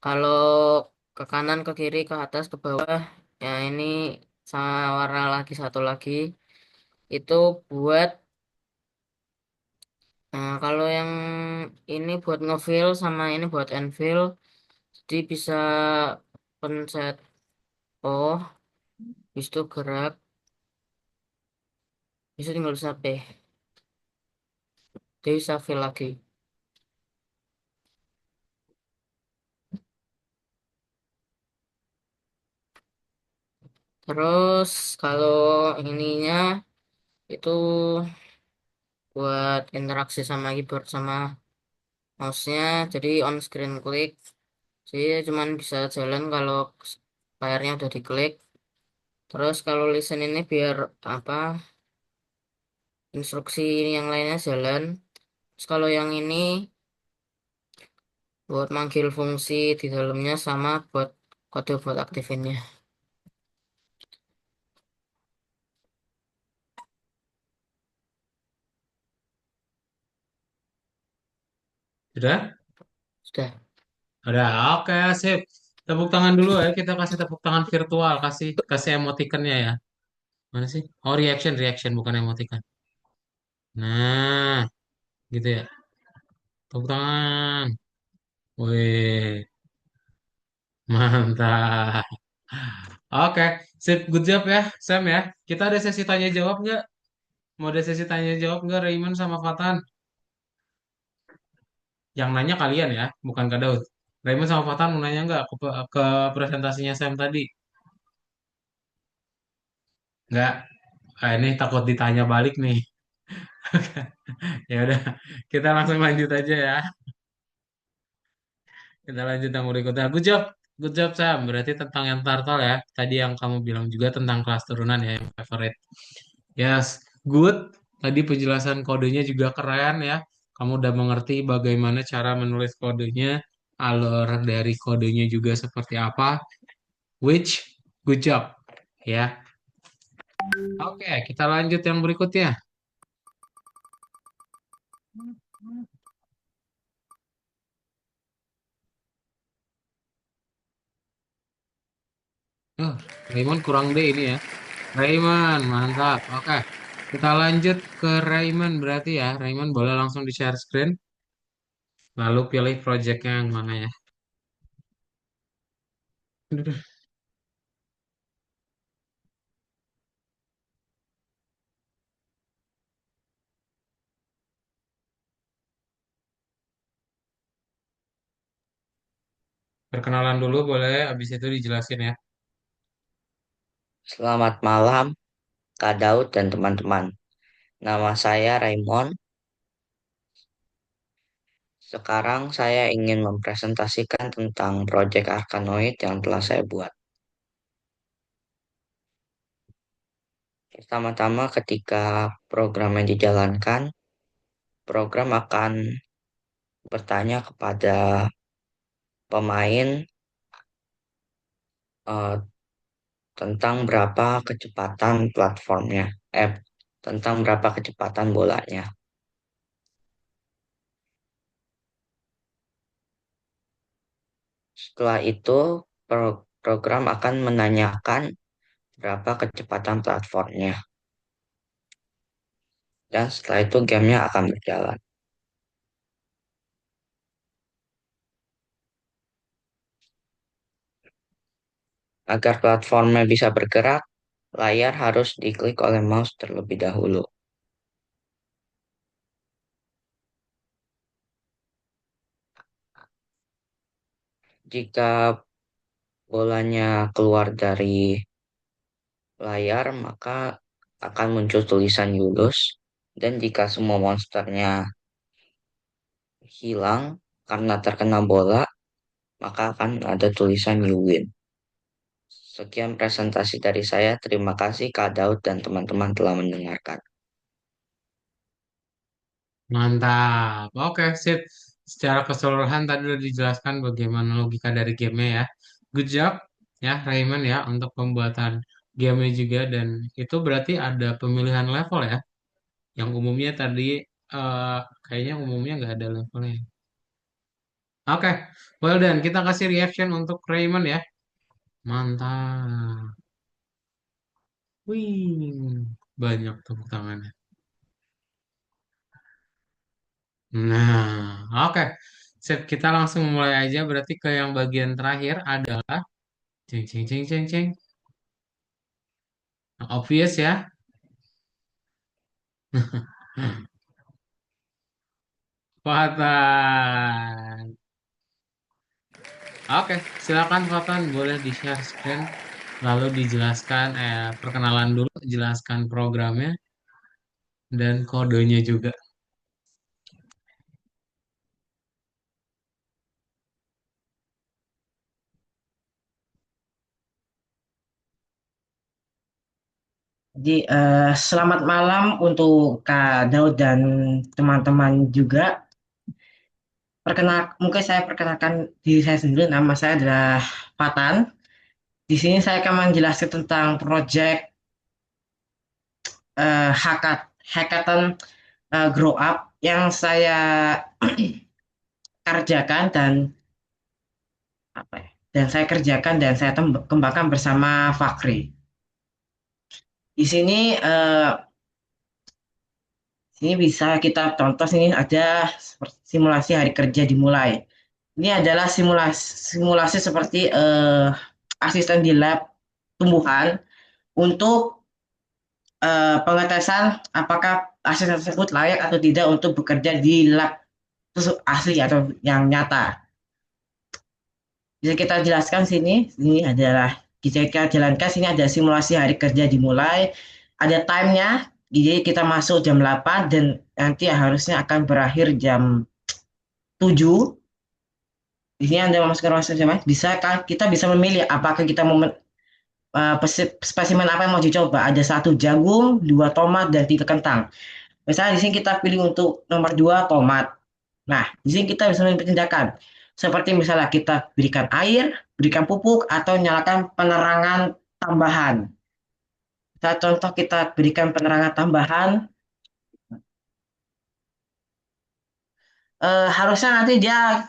Kalau ke kanan, ke kiri, ke atas, ke bawah, ya ini sama warna lagi satu lagi itu buat kalau yang ini buat ngefill sama ini buat enfill. Jadi bisa pencet oh, habis itu gerak, bisa tinggal sampai dia bisa fill lagi. Terus kalau ininya itu buat interaksi sama keyboard sama mouse-nya, jadi on screen click. Jadi cuman bisa jalan kalau layarnya udah diklik. Terus kalau listen ini biar apa instruksi yang lainnya jalan. Terus kalau yang ini buat manggil fungsi di dalamnya sama buat kode buat aktifinnya. Sudah? Sudah. Udah, oke, sip. Tepuk tangan dulu ya, kita kasih tepuk tangan virtual, kasih kasih emoticonnya ya. Mana sih? Oh, reaction, reaction, bukan emoticon. Nah, gitu ya. Tepuk tangan. Wih, mantap. Oke, sip, good job ya, Sam ya. Kita ada sesi tanya jawab nggak? Mau ada sesi tanya jawab nggak, Raymond sama Fatan? Yang nanya kalian ya, bukan Kak Daud. Raymond sama Fatan mau nanya nggak ke presentasinya Sam tadi? Nggak? Ah, ini takut ditanya balik nih. Ya udah, kita langsung lanjut aja ya. Kita lanjut yang berikutnya. Good job Sam. Berarti tentang yang turtle ya. Tadi yang kamu bilang juga tentang kelas turunan ya, yang favorite. Yes, good. Tadi penjelasan kodenya juga keren ya. Kamu udah mengerti bagaimana cara menulis kodenya, alur dari kodenya juga seperti apa. Which, good job. Ya. Oke, kita lanjut yang berikutnya. Oh, Raymond kurang deh ini ya. Raymond, mantap. Oke, kita lanjut ke Raymond berarti ya. Raymond boleh langsung di share screen. Lalu pilih projectnya yang mana ya. Aduh, perkenalan dulu boleh, habis itu dijelasin ya. Selamat malam, Kak Daud dan teman-teman. Nama saya Raymond. Sekarang saya ingin mempresentasikan tentang proyek Arkanoid yang telah saya buat. Pertama-tama ketika programnya dijalankan, program akan bertanya kepada pemain eh, tentang berapa kecepatan platformnya, tentang berapa kecepatan bolanya. Setelah itu, program akan menanyakan berapa kecepatan platformnya, dan setelah itu gamenya akan berjalan. Agar platformnya bisa bergerak, layar harus diklik oleh mouse terlebih dahulu. Jika bolanya keluar dari layar, maka akan muncul tulisan Yulus. Dan jika semua monsternya hilang karena terkena bola, maka akan ada tulisan you win. Sekian presentasi dari saya. Terima kasih Kak Daud dan teman-teman telah mendengarkan. Mantap. Oke, sip. Secara keseluruhan tadi udah dijelaskan bagaimana logika dari gamenya ya. Good job ya Raymond ya untuk pembuatan gamenya juga dan itu berarti ada pemilihan level ya. Yang umumnya tadi eh, kayaknya umumnya nggak ada levelnya. Oke, well done. Kita kasih reaction untuk Raymond ya. Mantap. Wih, banyak tepuk tangannya. Nah, oke. Sip, kita langsung mulai aja. Berarti ke yang bagian terakhir adalah ceng ceng ceng ceng ceng. Nah, obvious ya. Fatan. Oke, silakan Fatan. Boleh di-share screen. Lalu dijelaskan, perkenalan dulu, jelaskan programnya dan kodenya juga. Jadi selamat malam untuk Kak Daud dan teman-teman juga. Mungkin saya perkenalkan diri saya sendiri. Nama saya adalah Fatan. Di sini saya akan menjelaskan tentang proyek hackathon Grow Up yang saya kerjakan dan apa ya? Dan saya kerjakan dan saya kembangkan bersama Fakri. Di sini bisa kita contoh sini ada simulasi hari kerja dimulai. Ini adalah simulasi seperti asisten di lab tumbuhan untuk pengetesan apakah asisten tersebut layak atau tidak untuk bekerja di lab asli atau yang nyata. Bisa kita jelaskan sini adalah kita jalankan sini ada simulasi hari kerja dimulai, ada time-nya, jadi kita masuk jam 8 dan nanti harusnya akan berakhir jam 7. Di sini Anda memasukkan waktu jam, bisa kita bisa memilih apakah kita mau spesimen apa yang mau dicoba. Ada satu jagung, dua tomat, dan tiga kentang. Misalnya di sini kita pilih untuk nomor dua tomat. Nah, di sini kita bisa memilih tindakan. Seperti misalnya kita berikan air, berikan pupuk, atau nyalakan penerangan tambahan. Contoh kita berikan penerangan tambahan, harusnya nanti dia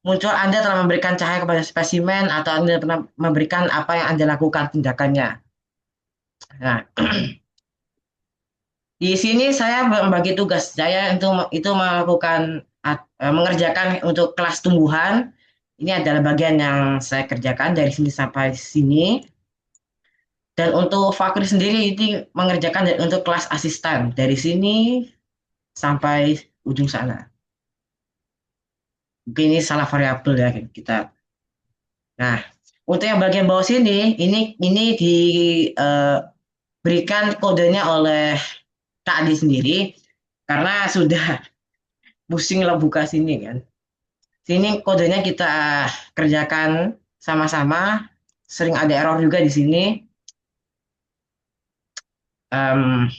muncul Anda telah memberikan cahaya kepada spesimen atau Anda pernah memberikan apa yang Anda lakukan tindakannya. Nah, di sini saya membagi tugas saya untuk itu melakukan mengerjakan untuk kelas tumbuhan. Ini adalah bagian yang saya kerjakan dari sini sampai sini. Dan untuk Fakri sendiri ini mengerjakan untuk kelas asisten dari sini sampai ujung sana. Mungkin ini salah variabel ya kita. Nah, untuk yang bagian bawah sini, ini diberikan kodenya oleh Kak Adi sendiri karena sudah pusing lah buka sini kan. Sini kodenya kita kerjakan sama-sama. Sering ada error juga di sini. Em,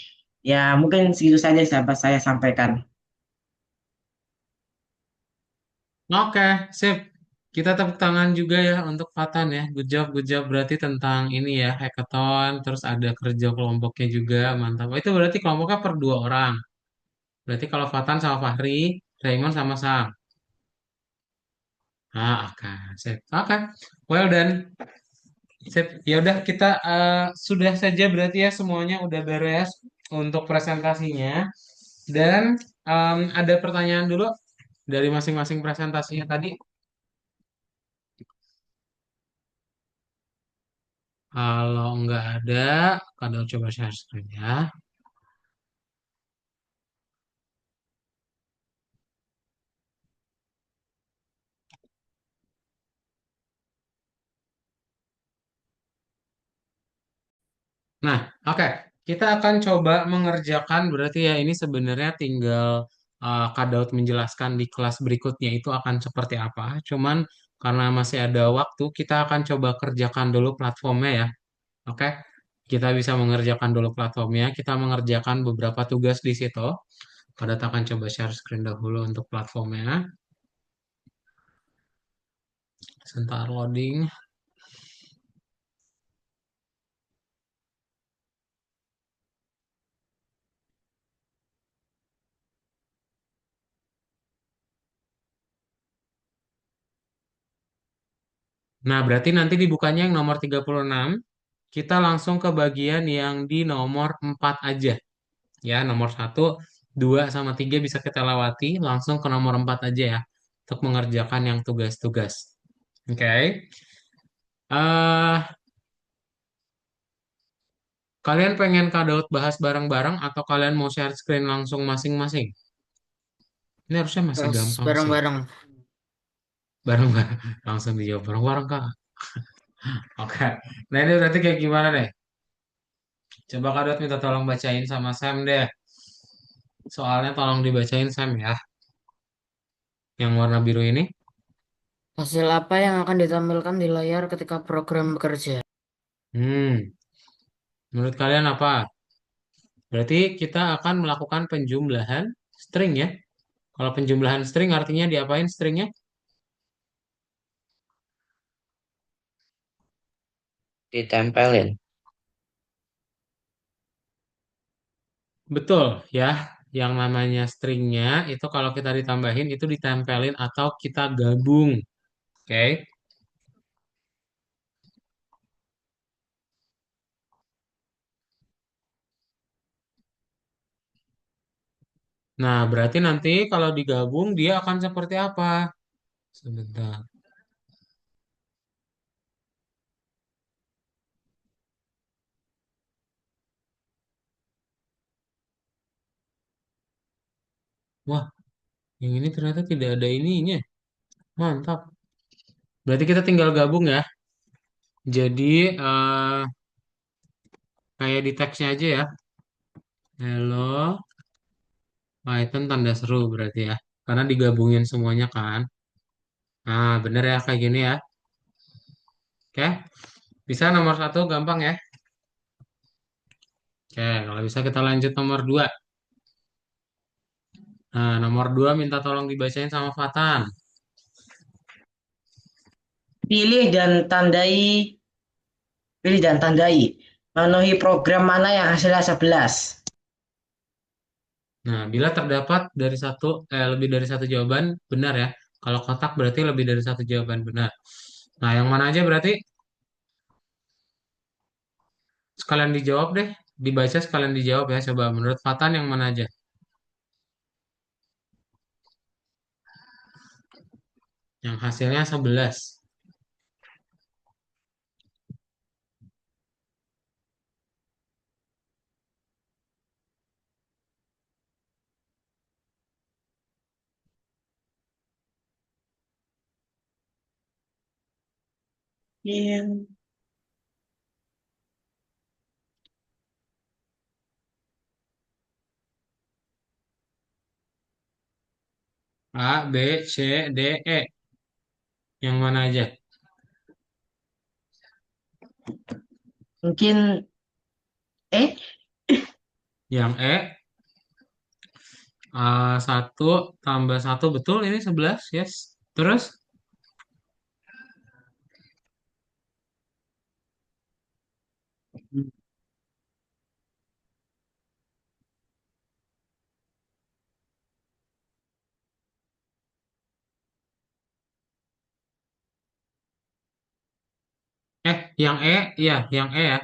ya mungkin segitu saja sahabat saya sampaikan. Oke, sip. Kita tepuk tangan juga ya untuk Fatan ya. Good job, good job. Berarti tentang ini ya, hackathon, terus ada kerja kelompoknya juga, mantap. Oh, itu berarti kelompoknya per dua orang. Berarti kalau Fatan sama Fahri, Raymond sama Sam. Ah, oke, sip. Oke, well done. Sip. Ya udah kita sudah saja berarti ya semuanya udah beres untuk presentasinya. Dan ada pertanyaan dulu dari masing-masing presentasinya tadi. Kalau nggak ada, kadang coba share screen ya. Nah, oke. Kita akan coba mengerjakan, berarti ya ini sebenarnya tinggal Kak Daud menjelaskan di kelas berikutnya itu akan seperti apa. Cuman karena masih ada waktu, kita akan coba kerjakan dulu platformnya ya. Oke, kita bisa mengerjakan dulu platformnya. Kita mengerjakan beberapa tugas di situ. Pada akan coba share screen dahulu untuk platformnya. Sebentar loading. Nah, berarti nanti dibukanya yang nomor 36. Kita langsung ke bagian yang di nomor 4 aja. Ya, nomor 1, 2, sama 3 bisa kita lewati. Langsung ke nomor 4 aja ya. Untuk mengerjakan yang tugas-tugas. Oke. eh Kalian pengen Kak Daud bahas bareng-bareng atau kalian mau share screen langsung masing-masing? Ini harusnya masih Mas, gampang sih. bareng-bareng. Bareng-bareng. Langsung dijawab bareng-bareng Kak. Oke. Nah ini berarti kayak gimana deh? Coba Kak Daud minta tolong bacain sama Sam deh. Soalnya tolong dibacain Sam ya. Yang warna biru ini. Hasil apa yang akan ditampilkan di layar ketika program bekerja? Hmm. Menurut kalian apa? Berarti kita akan melakukan penjumlahan string ya. Kalau penjumlahan string artinya diapain stringnya? Ditempelin. Betul ya. Yang namanya stringnya itu kalau kita ditambahin itu ditempelin atau kita gabung. Oke. Nah, berarti nanti kalau digabung dia akan seperti apa? Sebentar. Wah, yang ini ternyata tidak ada ininya. Mantap. Berarti kita tinggal gabung ya. Jadi kayak di teksnya aja ya. Hello, Python tanda seru berarti ya. Karena digabungin semuanya kan. Nah, bener ya kayak gini ya. Oke, bisa nomor 1 gampang ya. Oke, kalau bisa kita lanjut nomor 2. Nah, nomor 2 minta tolong dibacain sama Fatan. Pilih dan tandai, pilih dan tandai. Memenuhi program mana yang hasilnya 11? Nah, bila terdapat lebih dari satu jawaban benar ya. Kalau kotak berarti lebih dari satu jawaban benar. Nah, yang mana aja berarti sekalian dijawab deh. Dibaca sekalian dijawab ya. Coba menurut Fatan yang mana aja? Yang hasilnya 11. Iya. A, B, C, D, E. Yang mana aja? Mungkin eh Yang E, 1 tambah 1 betul ini 11, yes. Terus, yang E, ya, yang E ya.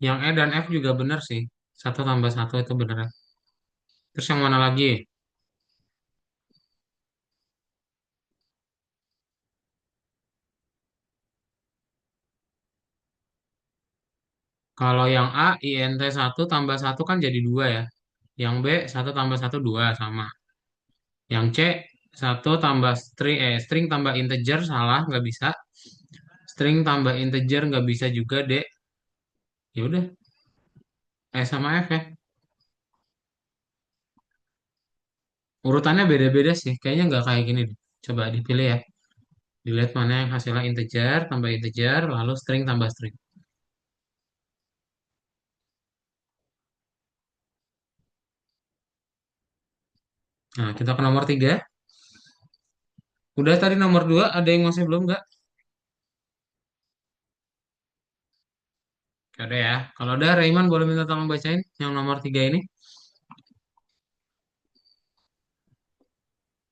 Yang E dan F juga benar sih. 1 tambah 1 itu benar ya. Terus yang mana lagi? Kalau yang A, INT 1 tambah 1 kan jadi 2 ya. Yang B, 1 tambah 1 2 sama. Yang C, 1 tambah string tambah integer, salah, nggak bisa. String tambah integer, nggak bisa juga, D. Ya udah, E sama F ya. Urutannya beda-beda sih. Kayaknya nggak kayak gini deh. Coba dipilih ya. Dilihat mana yang hasilnya integer, tambah integer, lalu string tambah string. Nah, kita ke nomor 3. Udah tadi nomor 2, ada yang masih belum nggak? Ada ya. Kalau udah, Raiman boleh minta tolong bacain yang nomor 3 ini.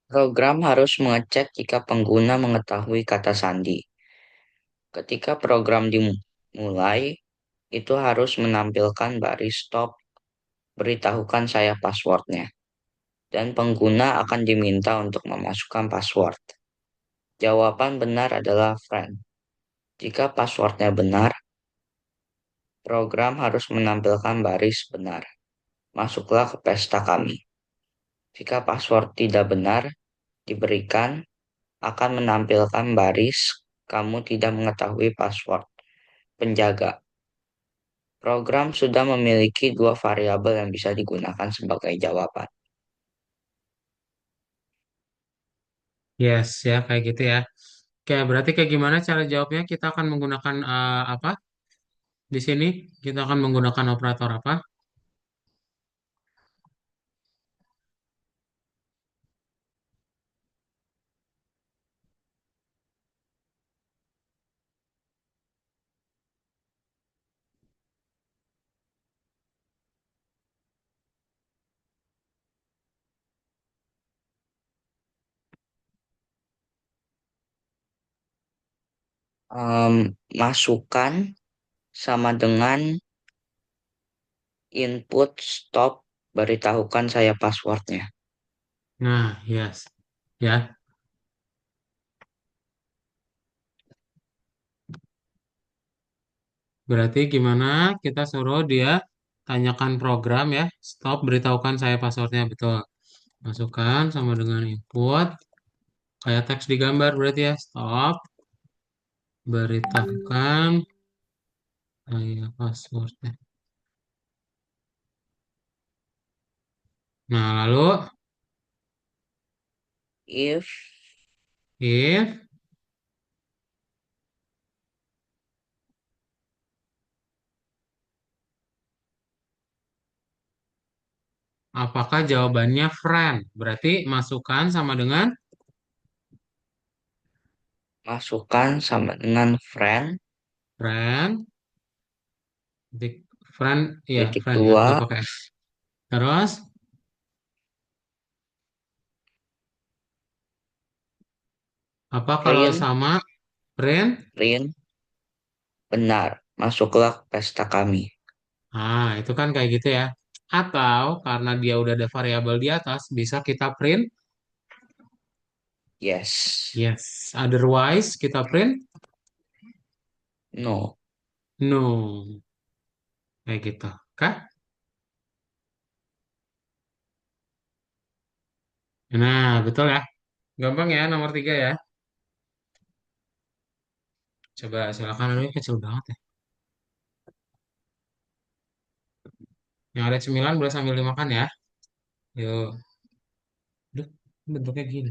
Program harus mengecek jika pengguna mengetahui kata sandi. Ketika program dimulai, itu harus menampilkan baris stop, beritahukan saya passwordnya, dan pengguna akan diminta untuk memasukkan password. Jawaban benar adalah friend. Jika passwordnya benar, program harus menampilkan baris benar. Masuklah ke pesta kami. Jika password tidak benar diberikan, akan menampilkan baris kamu tidak mengetahui password. Penjaga. Program sudah memiliki dua variabel yang bisa digunakan sebagai jawaban. Yes, ya kayak gitu ya. Oke, berarti kayak gimana cara jawabnya? Kita akan menggunakan apa? Di sini kita akan menggunakan operator apa? Masukan sama dengan input stop beritahukan saya passwordnya. Nah, yes. Ya, berarti gimana? Kita suruh dia tanyakan program ya. Stop, beritahukan saya passwordnya. Betul. Masukkan sama dengan input. Kayak teks di gambar berarti ya. Stop, beritahukan saya passwordnya. Nah, lalu If if apakah jawabannya friend? Berarti masukkan sama dengan masukan sama dengan friend. Titik friend, iya titik friend ya, nggak dua pakai S. Terus, apa kalau print sama print? print benar. Masuklah ke pesta kami. Nah, itu kan kayak gitu ya. Atau karena dia udah ada variabel di atas, bisa kita print Yes. yes. Otherwise, kita print No. no. Kayak gitu. Oke? Nah, betul ya. Gampang ya, nomor 3 ya. Coba silakan, ini kecil banget ya. Yang ada cemilan boleh sambil dimakan ya. Yuk. Duh, bentuknya gini.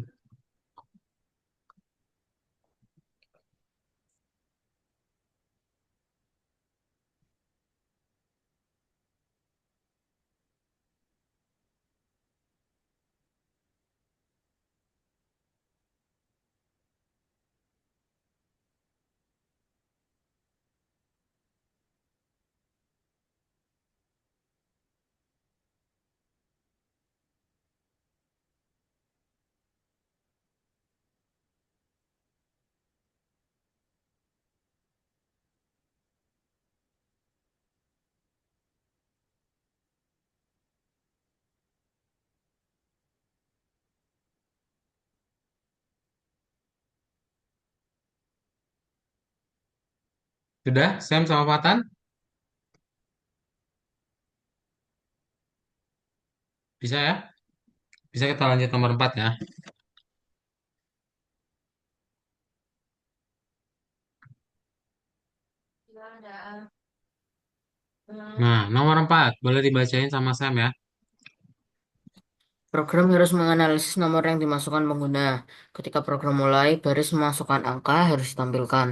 Sudah, Sam sama Fatan? Bisa ya? Bisa kita lanjut nomor 4 ya. Nah, nomor 4 boleh dibacain sama Sam ya. Program harus menganalisis nomor yang dimasukkan pengguna. Ketika program mulai, baris memasukkan angka harus ditampilkan,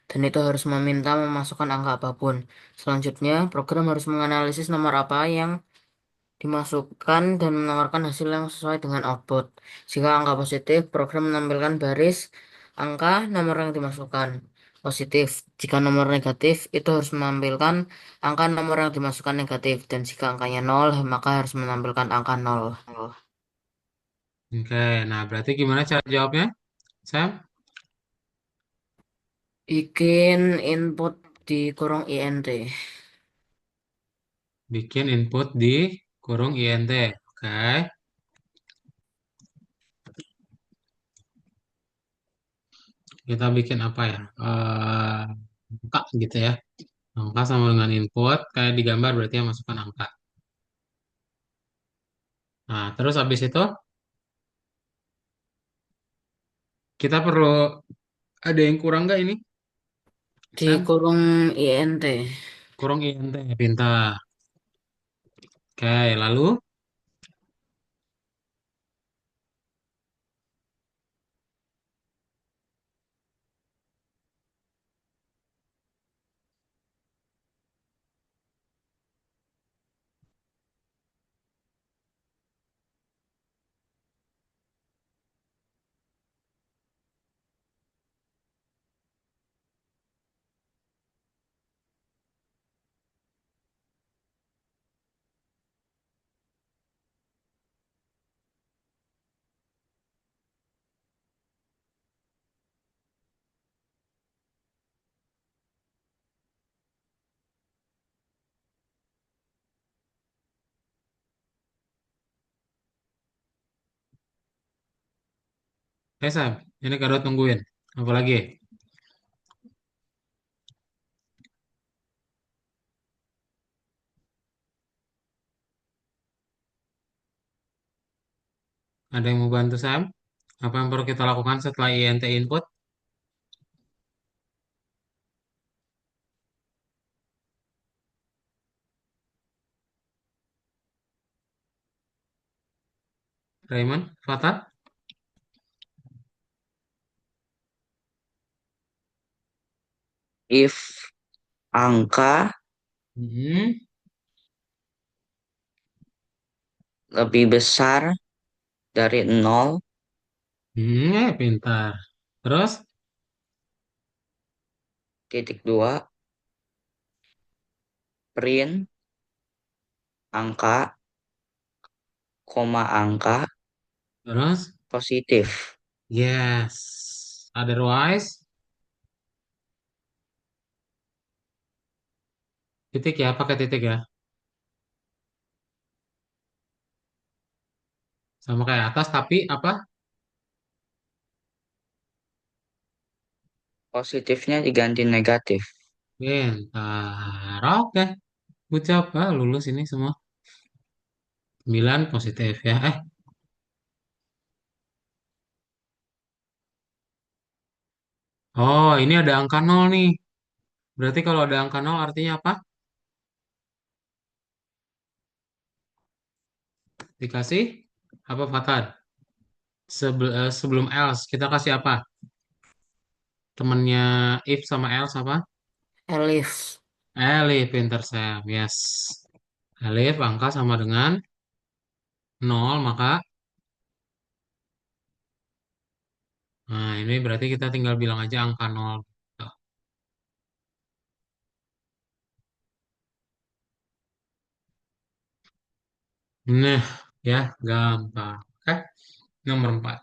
dan itu harus meminta memasukkan angka apapun. Selanjutnya, program harus menganalisis nomor apa yang dimasukkan dan menawarkan hasil yang sesuai dengan output. Jika angka positif, program menampilkan baris angka nomor yang dimasukkan positif. Jika nomor negatif, itu harus menampilkan angka nomor yang dimasukkan negatif. Dan jika angkanya nol, maka harus menampilkan angka nol. Oke, nah berarti gimana cara jawabnya, Sam? Bikin input di kurung int. Bikin input di kurung int. Oke, kita bikin apa ya? Angka gitu ya. Angka sama dengan input, kayak di gambar berarti yang masukkan angka. Nah, terus habis itu kita perlu ada yang kurang nggak ini, Di Sam? kurung int. Kurung int, pintar. Oke, lalu, Sam, ini kado tungguin. Apa lagi? Ada yang mau bantu Sam? Apa yang perlu kita lakukan setelah int input? Raymond, Fatah? If angka Hmm, lebih besar dari 0, pintar. Terus, titik dua, print angka, koma angka terus, positif. yes. Otherwise, titik ya, pakai titik ya. Sama kayak atas, tapi apa? Positifnya diganti negatif. Pintar. Oke, good job. Ah, lulus ini semua. 9 positif ya. Oh, ini ada angka nol nih. Berarti kalau ada angka nol artinya apa? Dikasih apa, Fatad? Sebelum else, kita kasih apa? Temennya if sama else apa? Elif. Elif, pinter Sam. Yes. Elif, angka sama dengan nol, maka nah ini berarti kita tinggal bilang aja angka nol. Tuh. Nah, ya, gampang. Oke, nomor 4.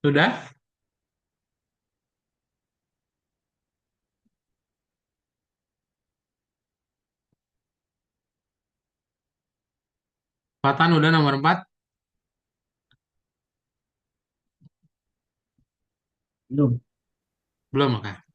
Sudah? Fatan udah nomor 4? Belum. Belum, oke.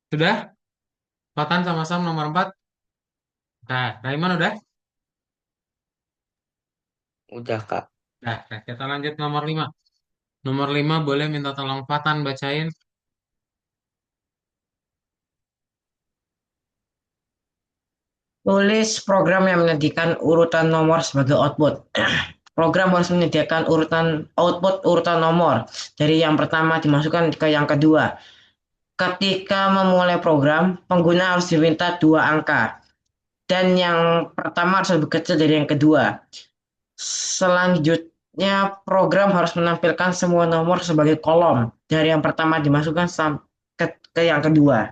Sudah? Fatan sama Sam nomor 4? Nah, Raiman udah? Udah, Kak. Nah, kita lanjut nomor 5. Nomor 5 boleh minta tolong Fatan bacain. Tulis program yang menyediakan urutan nomor sebagai output. Program harus menyediakan urutan output urutan nomor dari yang pertama dimasukkan ke yang kedua. Ketika memulai program, pengguna harus diminta dua angka dan yang pertama harus lebih kecil dari yang kedua. Selanjutnya, program harus menampilkan semua nomor sebagai kolom dari yang pertama dimasukkan ke yang kedua.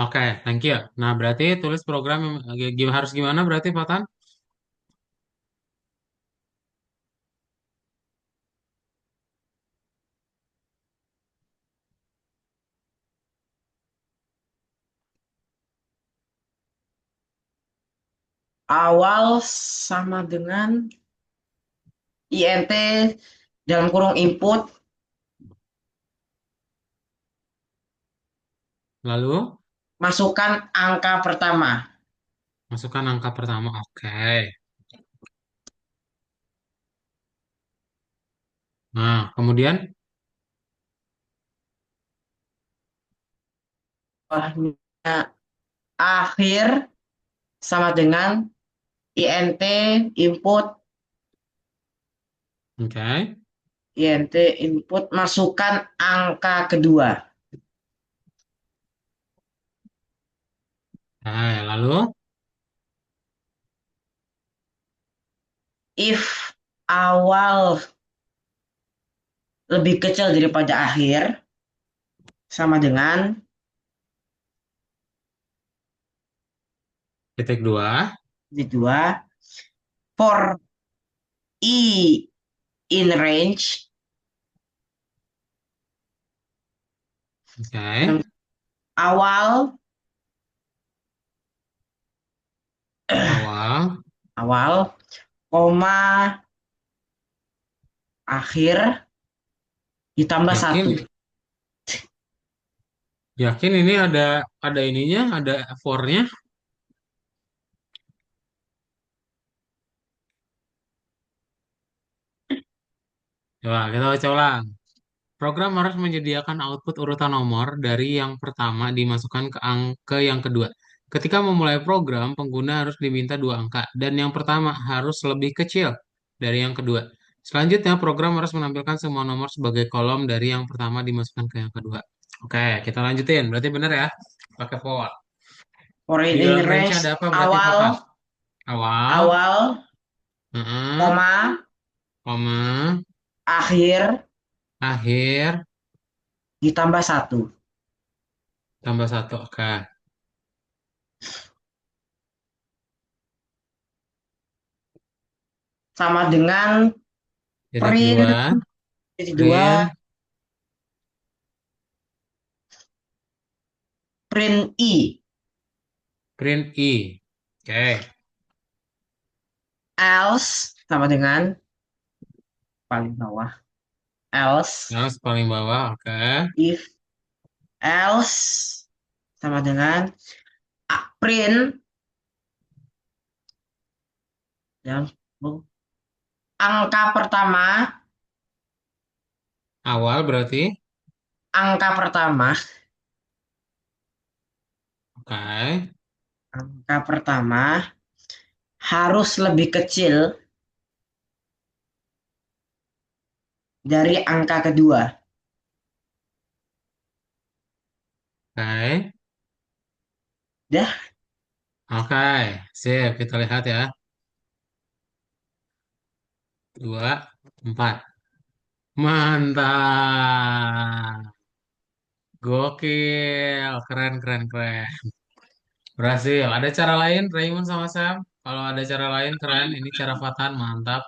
Oke, thank you. Nah, berarti tulis program yang harus gimana berarti Fatan? Awal sama dengan int dalam kurung input, Lalu masukkan angka pertama. masukkan angka pertama. Oke. Nah, kemudian Akhir sama dengan int input, oke. int input masukkan angka kedua. Lalu If awal lebih kecil daripada akhir sama dengan titik 2. dua. For i in range, Oke. awal Awal. awal koma akhir ditambah satu. Yakin? Yakin ini ada ininya, ada for-nya? Coba kita baca ulang. Program harus menyediakan output urutan nomor dari yang pertama dimasukkan ke yang kedua. Ketika memulai program, pengguna harus diminta dua angka, dan yang pertama harus lebih kecil dari yang kedua. Selanjutnya, program harus menampilkan semua nomor sebagai kolom dari yang pertama dimasukkan ke yang kedua. Oke, kita lanjutin. Berarti benar ya? Pakai for. For Di in dalam range range ada apa berarti Fatan? awal Awal, awal heeh, koma koma, akhir akhir, ditambah satu. tambah satu. Oke. sama dengan Titik print dua, titik dua print, print I, print I. Oke. else sama dengan paling bawah, else Yang paling bawah, oke. if, else sama dengan print yang angka pertama, Awal berarti, angka pertama, oke. angka pertama harus lebih kecil dari angka kedua. Oke. Dah, Oke. Sip, kita lihat ya. Dua, empat. Mantap. Gokil. Keren, keren, keren. Berhasil. Ada cara lain, Raymond sama Sam? Kalau ada cara lain, keren. Ini cara Fatan, mantap.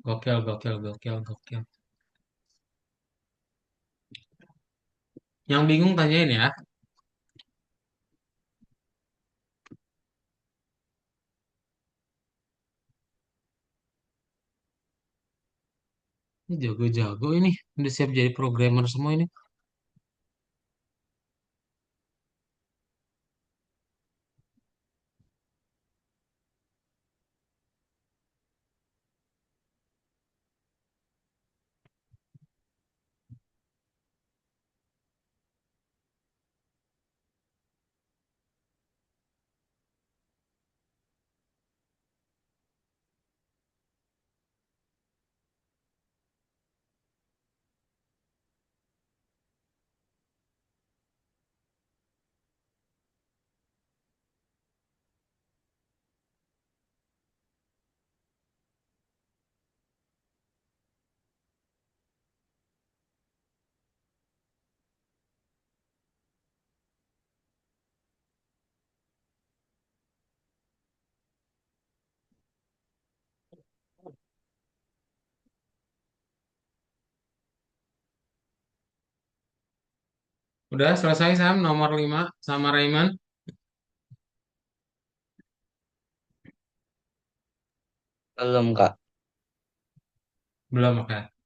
Gokil, gokil, gokil, gokil. Yang bingung tanyain ya. Ini jago-jago ini. Udah siap jadi programmer semua ini. Udah selesai Sam, nomor 5 sama Raymond? Belum, Kak. Belum, oke.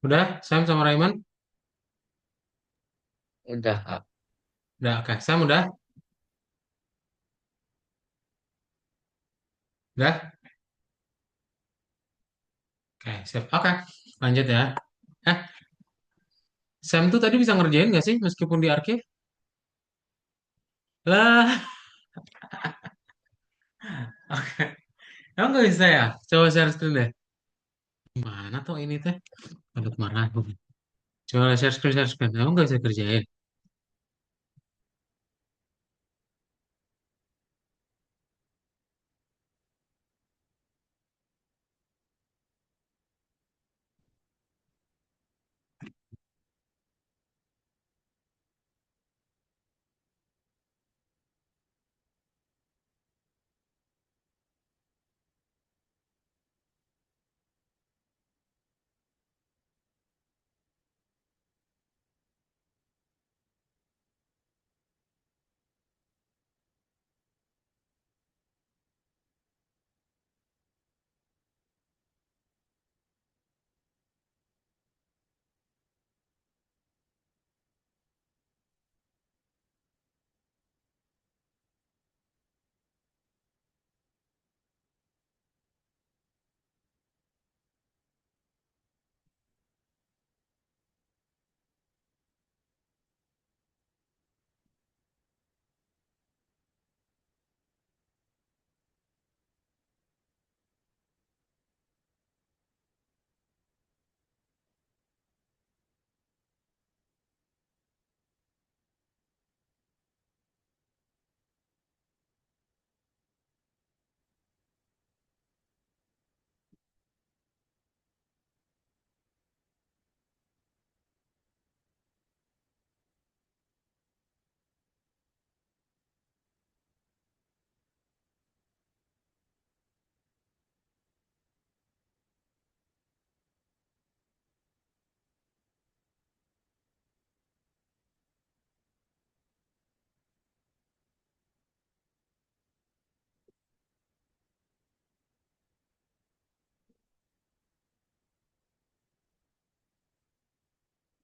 Udah, Sam sama Raymond? Udah, Kak. Udah, oke. Sam udah? Udah? Oke, sip. Oke, lanjut ya. Eh, Sam tuh tadi bisa ngerjain nggak sih meskipun di archive? Lah, oke. Emang nggak bisa ya? Coba share screen deh. Mana tuh ini teh? Aduh, marah. Coba share screen, share screen. Emang nggak bisa kerjain?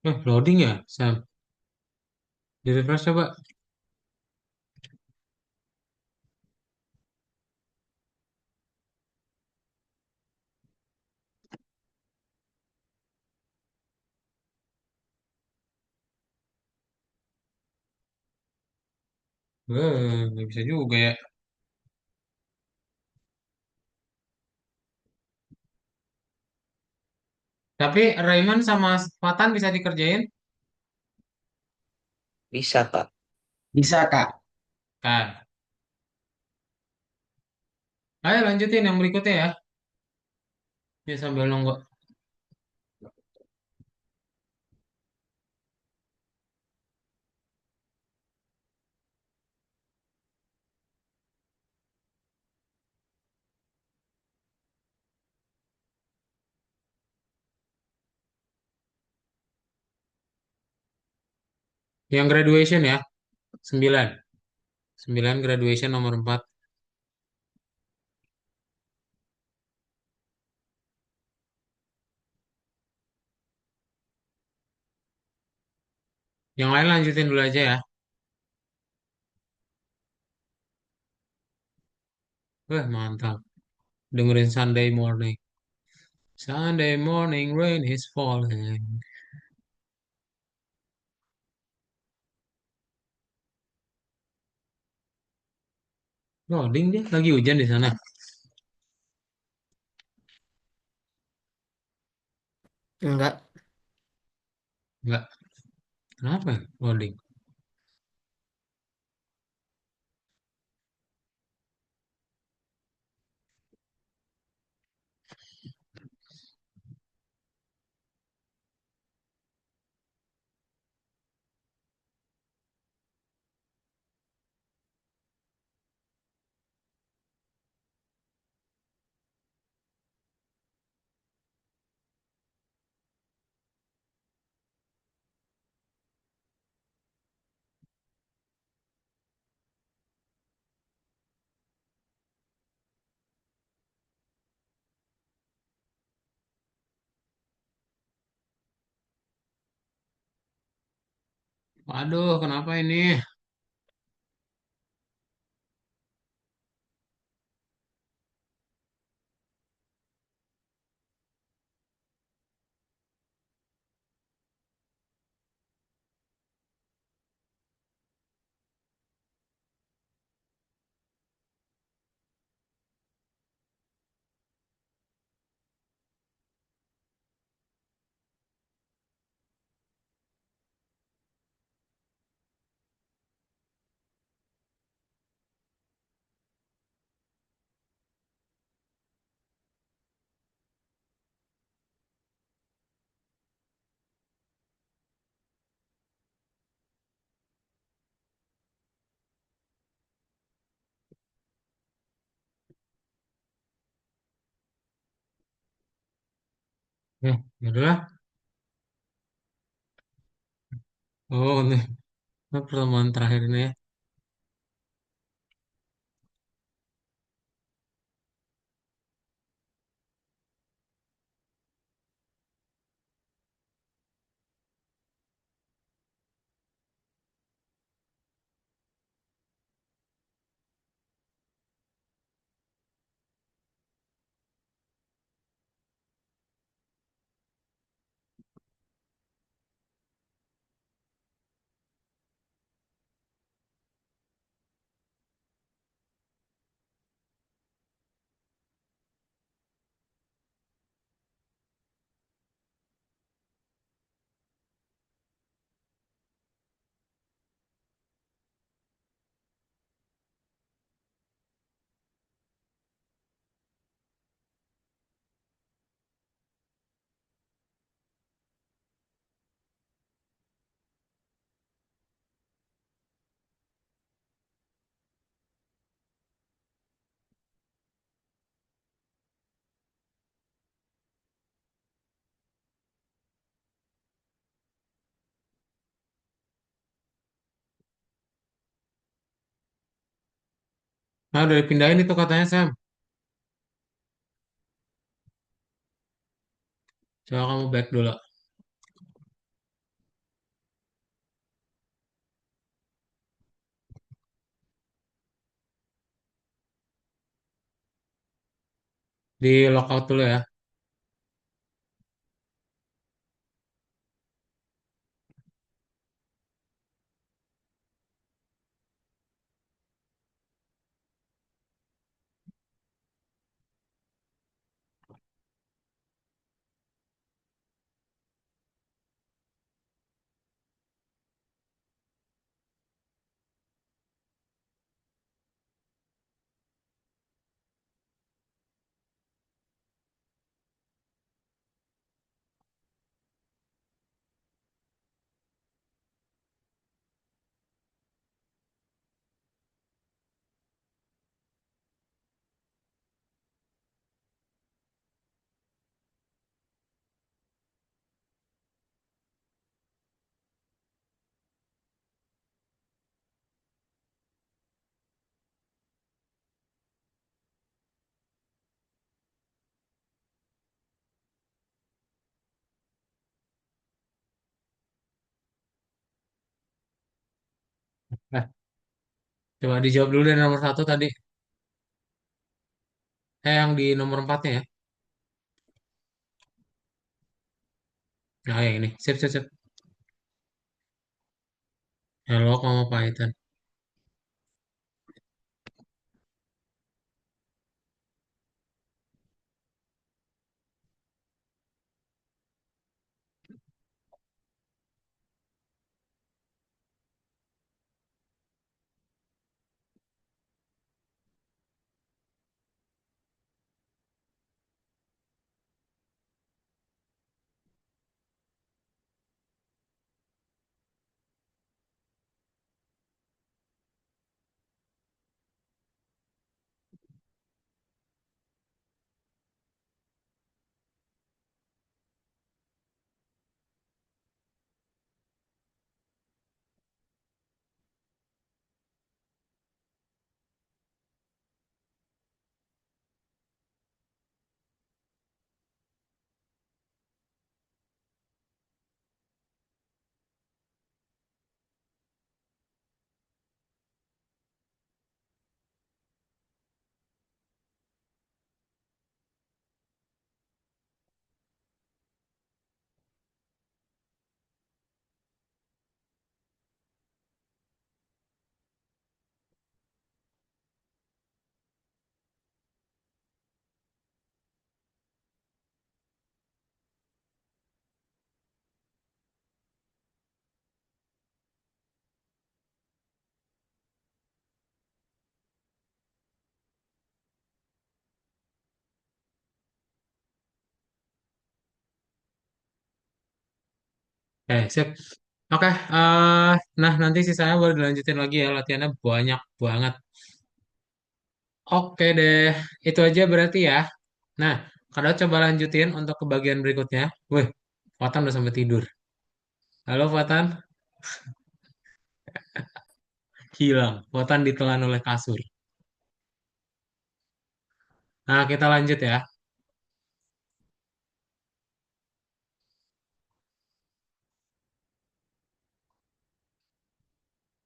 Loading ya, Sam? Di refresh coba. Nggak bisa juga ya. Tapi Rayman sama Fatan bisa dikerjain? Bisa, Kak. Bisa, Kak. Kan. Ayo lanjutin yang berikutnya ya. Ya sambil nunggu. Yang graduation ya, 9. 9 graduation nomor 4. Yang lain lanjutin dulu aja ya. Wah, mantap. Dengerin Sunday morning. Sunday morning rain is falling. Loading dia, lagi hujan di sana. Enggak. Enggak. Kenapa ya? Loading. Waduh, kenapa ini? Ya udahlah. Oh, ini pertemuan terakhir ini ya. Nah, udah dipindahin itu katanya Sam. Coba kamu back dulu. Di lockout dulu ya. Eh, coba dijawab dulu dari nomor satu tadi. Yang di nomor empatnya ya. Nah, yang ini. Sip, sip, sip. Hello, kamu Python. Sip. Oke, nah nanti sisanya boleh dilanjutin lagi ya, latihannya banyak banget. Oke deh, itu aja berarti ya. Nah, kalau coba lanjutin untuk ke bagian berikutnya. Wih, Fatan udah sampai tidur. Halo Fatan, hilang. Fatan ditelan oleh kasur. Nah, kita lanjut ya.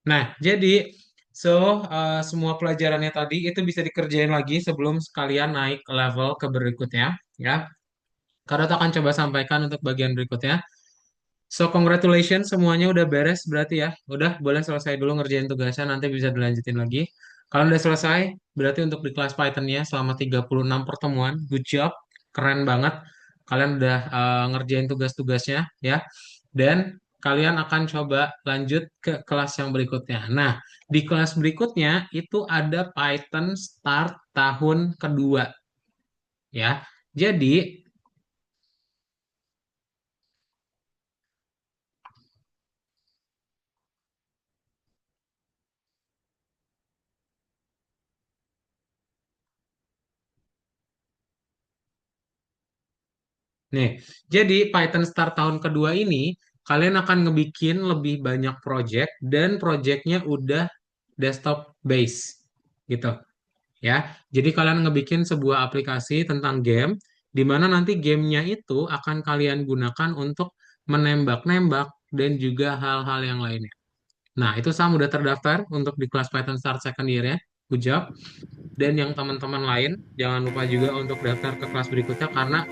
Nah, jadi, so, semua pelajarannya tadi itu bisa dikerjain lagi sebelum sekalian naik level ke berikutnya, ya. Karena akan coba sampaikan untuk bagian berikutnya. So, congratulations, semuanya udah beres berarti ya. Udah, boleh selesai dulu ngerjain tugasnya, nanti bisa dilanjutin lagi. Kalau udah selesai, berarti untuk di kelas Python-nya selama 36 pertemuan, good job, keren banget. Kalian udah ngerjain tugas-tugasnya ya. Dan kalian akan coba lanjut ke kelas yang berikutnya. Nah, di kelas berikutnya itu ada Python Start tahun kedua ya. Jadi, nih, jadi Python Start tahun kedua ini kalian akan ngebikin lebih banyak project dan projectnya udah desktop base gitu ya. Jadi kalian ngebikin sebuah aplikasi tentang game di mana nanti gamenya itu akan kalian gunakan untuk menembak-nembak dan juga hal-hal yang lainnya. Nah, itu Sam udah terdaftar untuk di kelas Python Start second year ya. Good job. dan yang teman-teman lain jangan lupa juga untuk daftar ke kelas berikutnya karena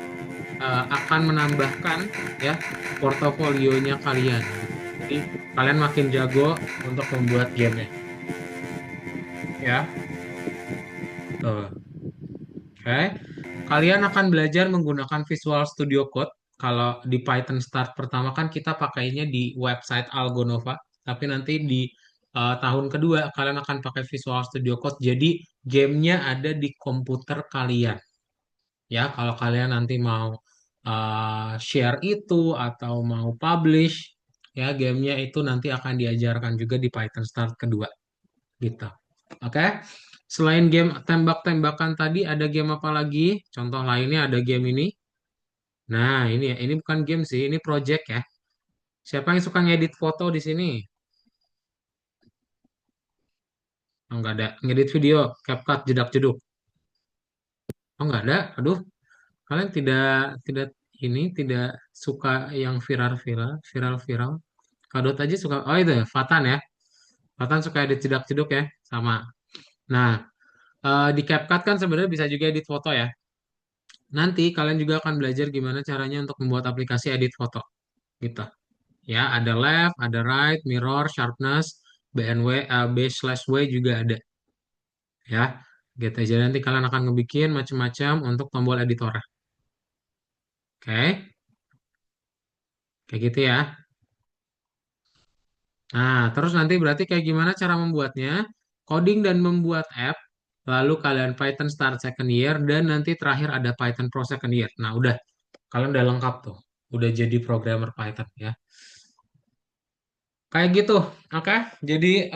akan menambahkan ya portofolionya kalian gitu. Jadi kalian makin jago untuk membuat gamenya ya. Tuh. Oke. Kalian akan belajar menggunakan Visual Studio Code. Kalau di Python Start pertama kan kita pakainya di website Algonova, tapi nanti di tahun kedua kalian akan pakai Visual Studio Code. Jadi gamenya ada di komputer kalian. Ya, kalau kalian nanti mau share itu atau mau publish, ya gamenya itu nanti akan diajarkan juga di Python Start kedua, gitu. Oke. Selain game tembak-tembakan tadi, ada game apa lagi? Contoh lainnya ada game ini. Nah, ini ya, ini bukan game sih, ini project ya. Siapa yang suka ngedit foto di sini? Oh, nggak ada. Ngedit video, CapCut, jedak-jeduk. Oh, nggak ada. Aduh, kalian tidak tidak ini tidak suka yang viral-viral, viral-viral. Kadot aja suka. Oh, itu ya, Fatan ya. Fatan suka edit jedak-jeduk ya, sama. Nah, di CapCut kan sebenarnya bisa juga edit foto ya. Nanti kalian juga akan belajar gimana caranya untuk membuat aplikasi edit foto gitu. Ya, ada left, ada right, mirror, sharpness, BNW, B/W juga ada ya. Gitu. Jadi nanti kalian akan ngebikin macam-macam untuk tombol editor. Oke, kayak gitu ya. Nah, terus nanti berarti kayak gimana cara membuatnya? Coding dan membuat app, lalu kalian Python Start Second Year, dan nanti terakhir ada Python Pro Second Year. Nah, udah, kalian udah lengkap tuh. Udah jadi programmer Python ya. Kayak gitu, oke. Jadi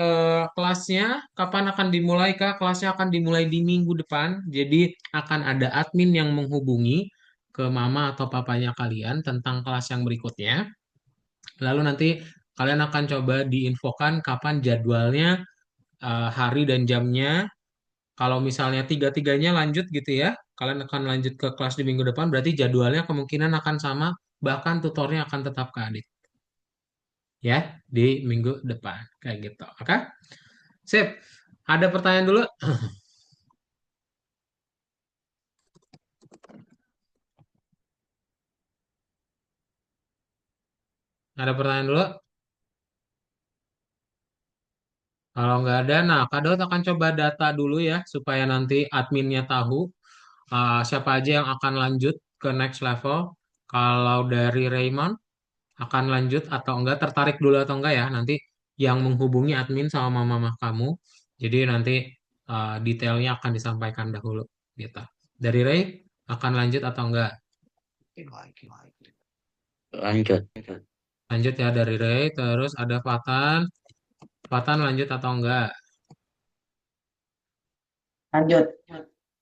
kelasnya kapan akan dimulai, Kak? Kelasnya akan dimulai di minggu depan. Jadi akan ada admin yang menghubungi ke mama atau papanya kalian tentang kelas yang berikutnya. Lalu nanti kalian akan coba diinfokan kapan jadwalnya, hari dan jamnya. Kalau misalnya tiga-tiganya lanjut gitu ya, kalian akan lanjut ke kelas di minggu depan, berarti jadwalnya kemungkinan akan sama, bahkan tutornya akan tetap ke adik ya di minggu depan kayak gitu. Oke? Sip. Ada pertanyaan dulu? Ada pertanyaan dulu? Kalau nggak ada, nah Kak Daud akan coba data dulu ya, supaya nanti adminnya tahu siapa aja yang akan lanjut ke next level. Kalau dari Raymond, akan lanjut atau enggak, tertarik dulu atau enggak ya, nanti yang menghubungi admin sama mama kamu. Jadi nanti detailnya akan disampaikan dahulu, gitu. Dari Ray, akan lanjut atau enggak? Lanjut. Lanjut ya dari Ray, terus ada Fatan. Fatan lanjut atau enggak? Lanjut.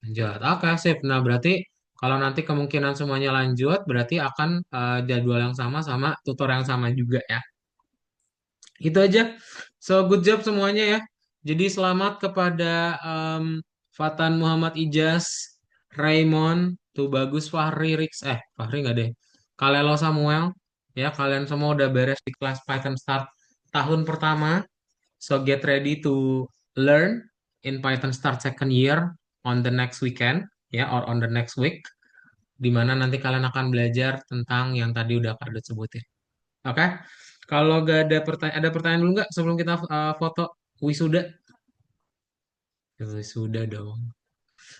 Lanjut. Oke, sip. Nah, berarti kalau nanti kemungkinan semuanya lanjut, berarti akan jadwal yang sama sama tutor yang sama juga ya. Itu aja. So, good job semuanya ya. Jadi selamat kepada Fatan Muhammad Ijaz, Raymond, tuh bagus Fahri Rix, Fahri nggak deh. Kalelo Samuel, ya kalian semua udah beres di kelas Python Start tahun pertama. So get ready to learn in Python Start second year on the next weekend, ya, or on the next week, di mana nanti kalian akan belajar tentang yang tadi udah Kak sebutin. Oke? Kalau gak ada pertanyaan, ada pertanyaan dulu nggak sebelum kita foto wisuda? Wisuda dong.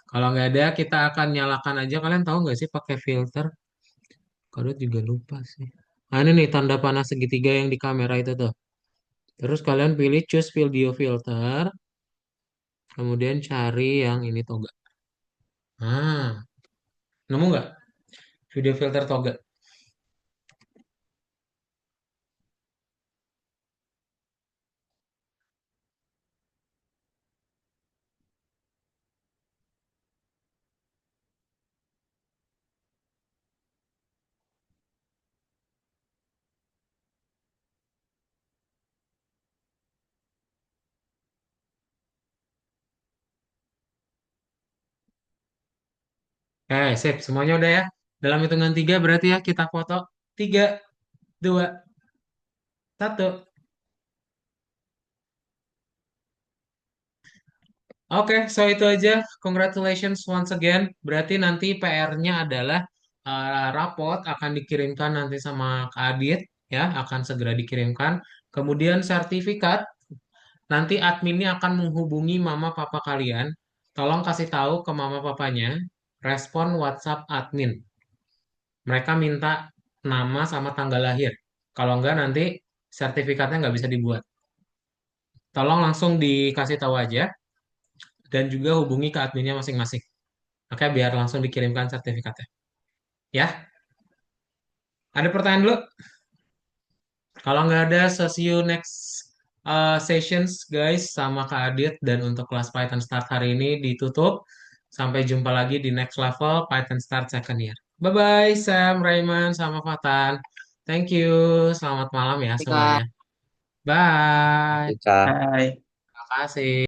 Kalau nggak ada, kita akan nyalakan aja. Kalian tahu nggak sih pakai filter? Kadang juga lupa sih. Nah, ini nih tanda panah segitiga yang di kamera itu tuh. Terus kalian pilih choose video filter, kemudian cari yang ini toga. Nah, nemu nggak video filter toga? Sip, semuanya udah ya. Dalam hitungan tiga berarti ya kita foto. Tiga, dua, satu. Oke, so itu aja. Congratulations once again. Berarti nanti PR-nya adalah rapot akan dikirimkan nanti sama Kak Adit, ya, akan segera dikirimkan. Kemudian sertifikat, nanti adminnya akan menghubungi mama papa kalian. Tolong kasih tahu ke mama papanya, respon WhatsApp admin. Mereka minta nama sama tanggal lahir. Kalau enggak nanti sertifikatnya nggak bisa dibuat. Tolong langsung dikasih tahu aja dan juga hubungi ke adminnya masing-masing. Oke, biar langsung dikirimkan sertifikatnya. Ya, ada pertanyaan dulu? Kalau nggak ada, so see you next sessions, guys, sama Kak Adit. Dan untuk kelas Python Start hari ini ditutup. Sampai jumpa lagi di next level Python Start second year. Bye-bye, Sam, Raymond, sama Fatan. Thank you. Selamat malam ya Jika semuanya. Bye. Jika Hai. Terima kasih.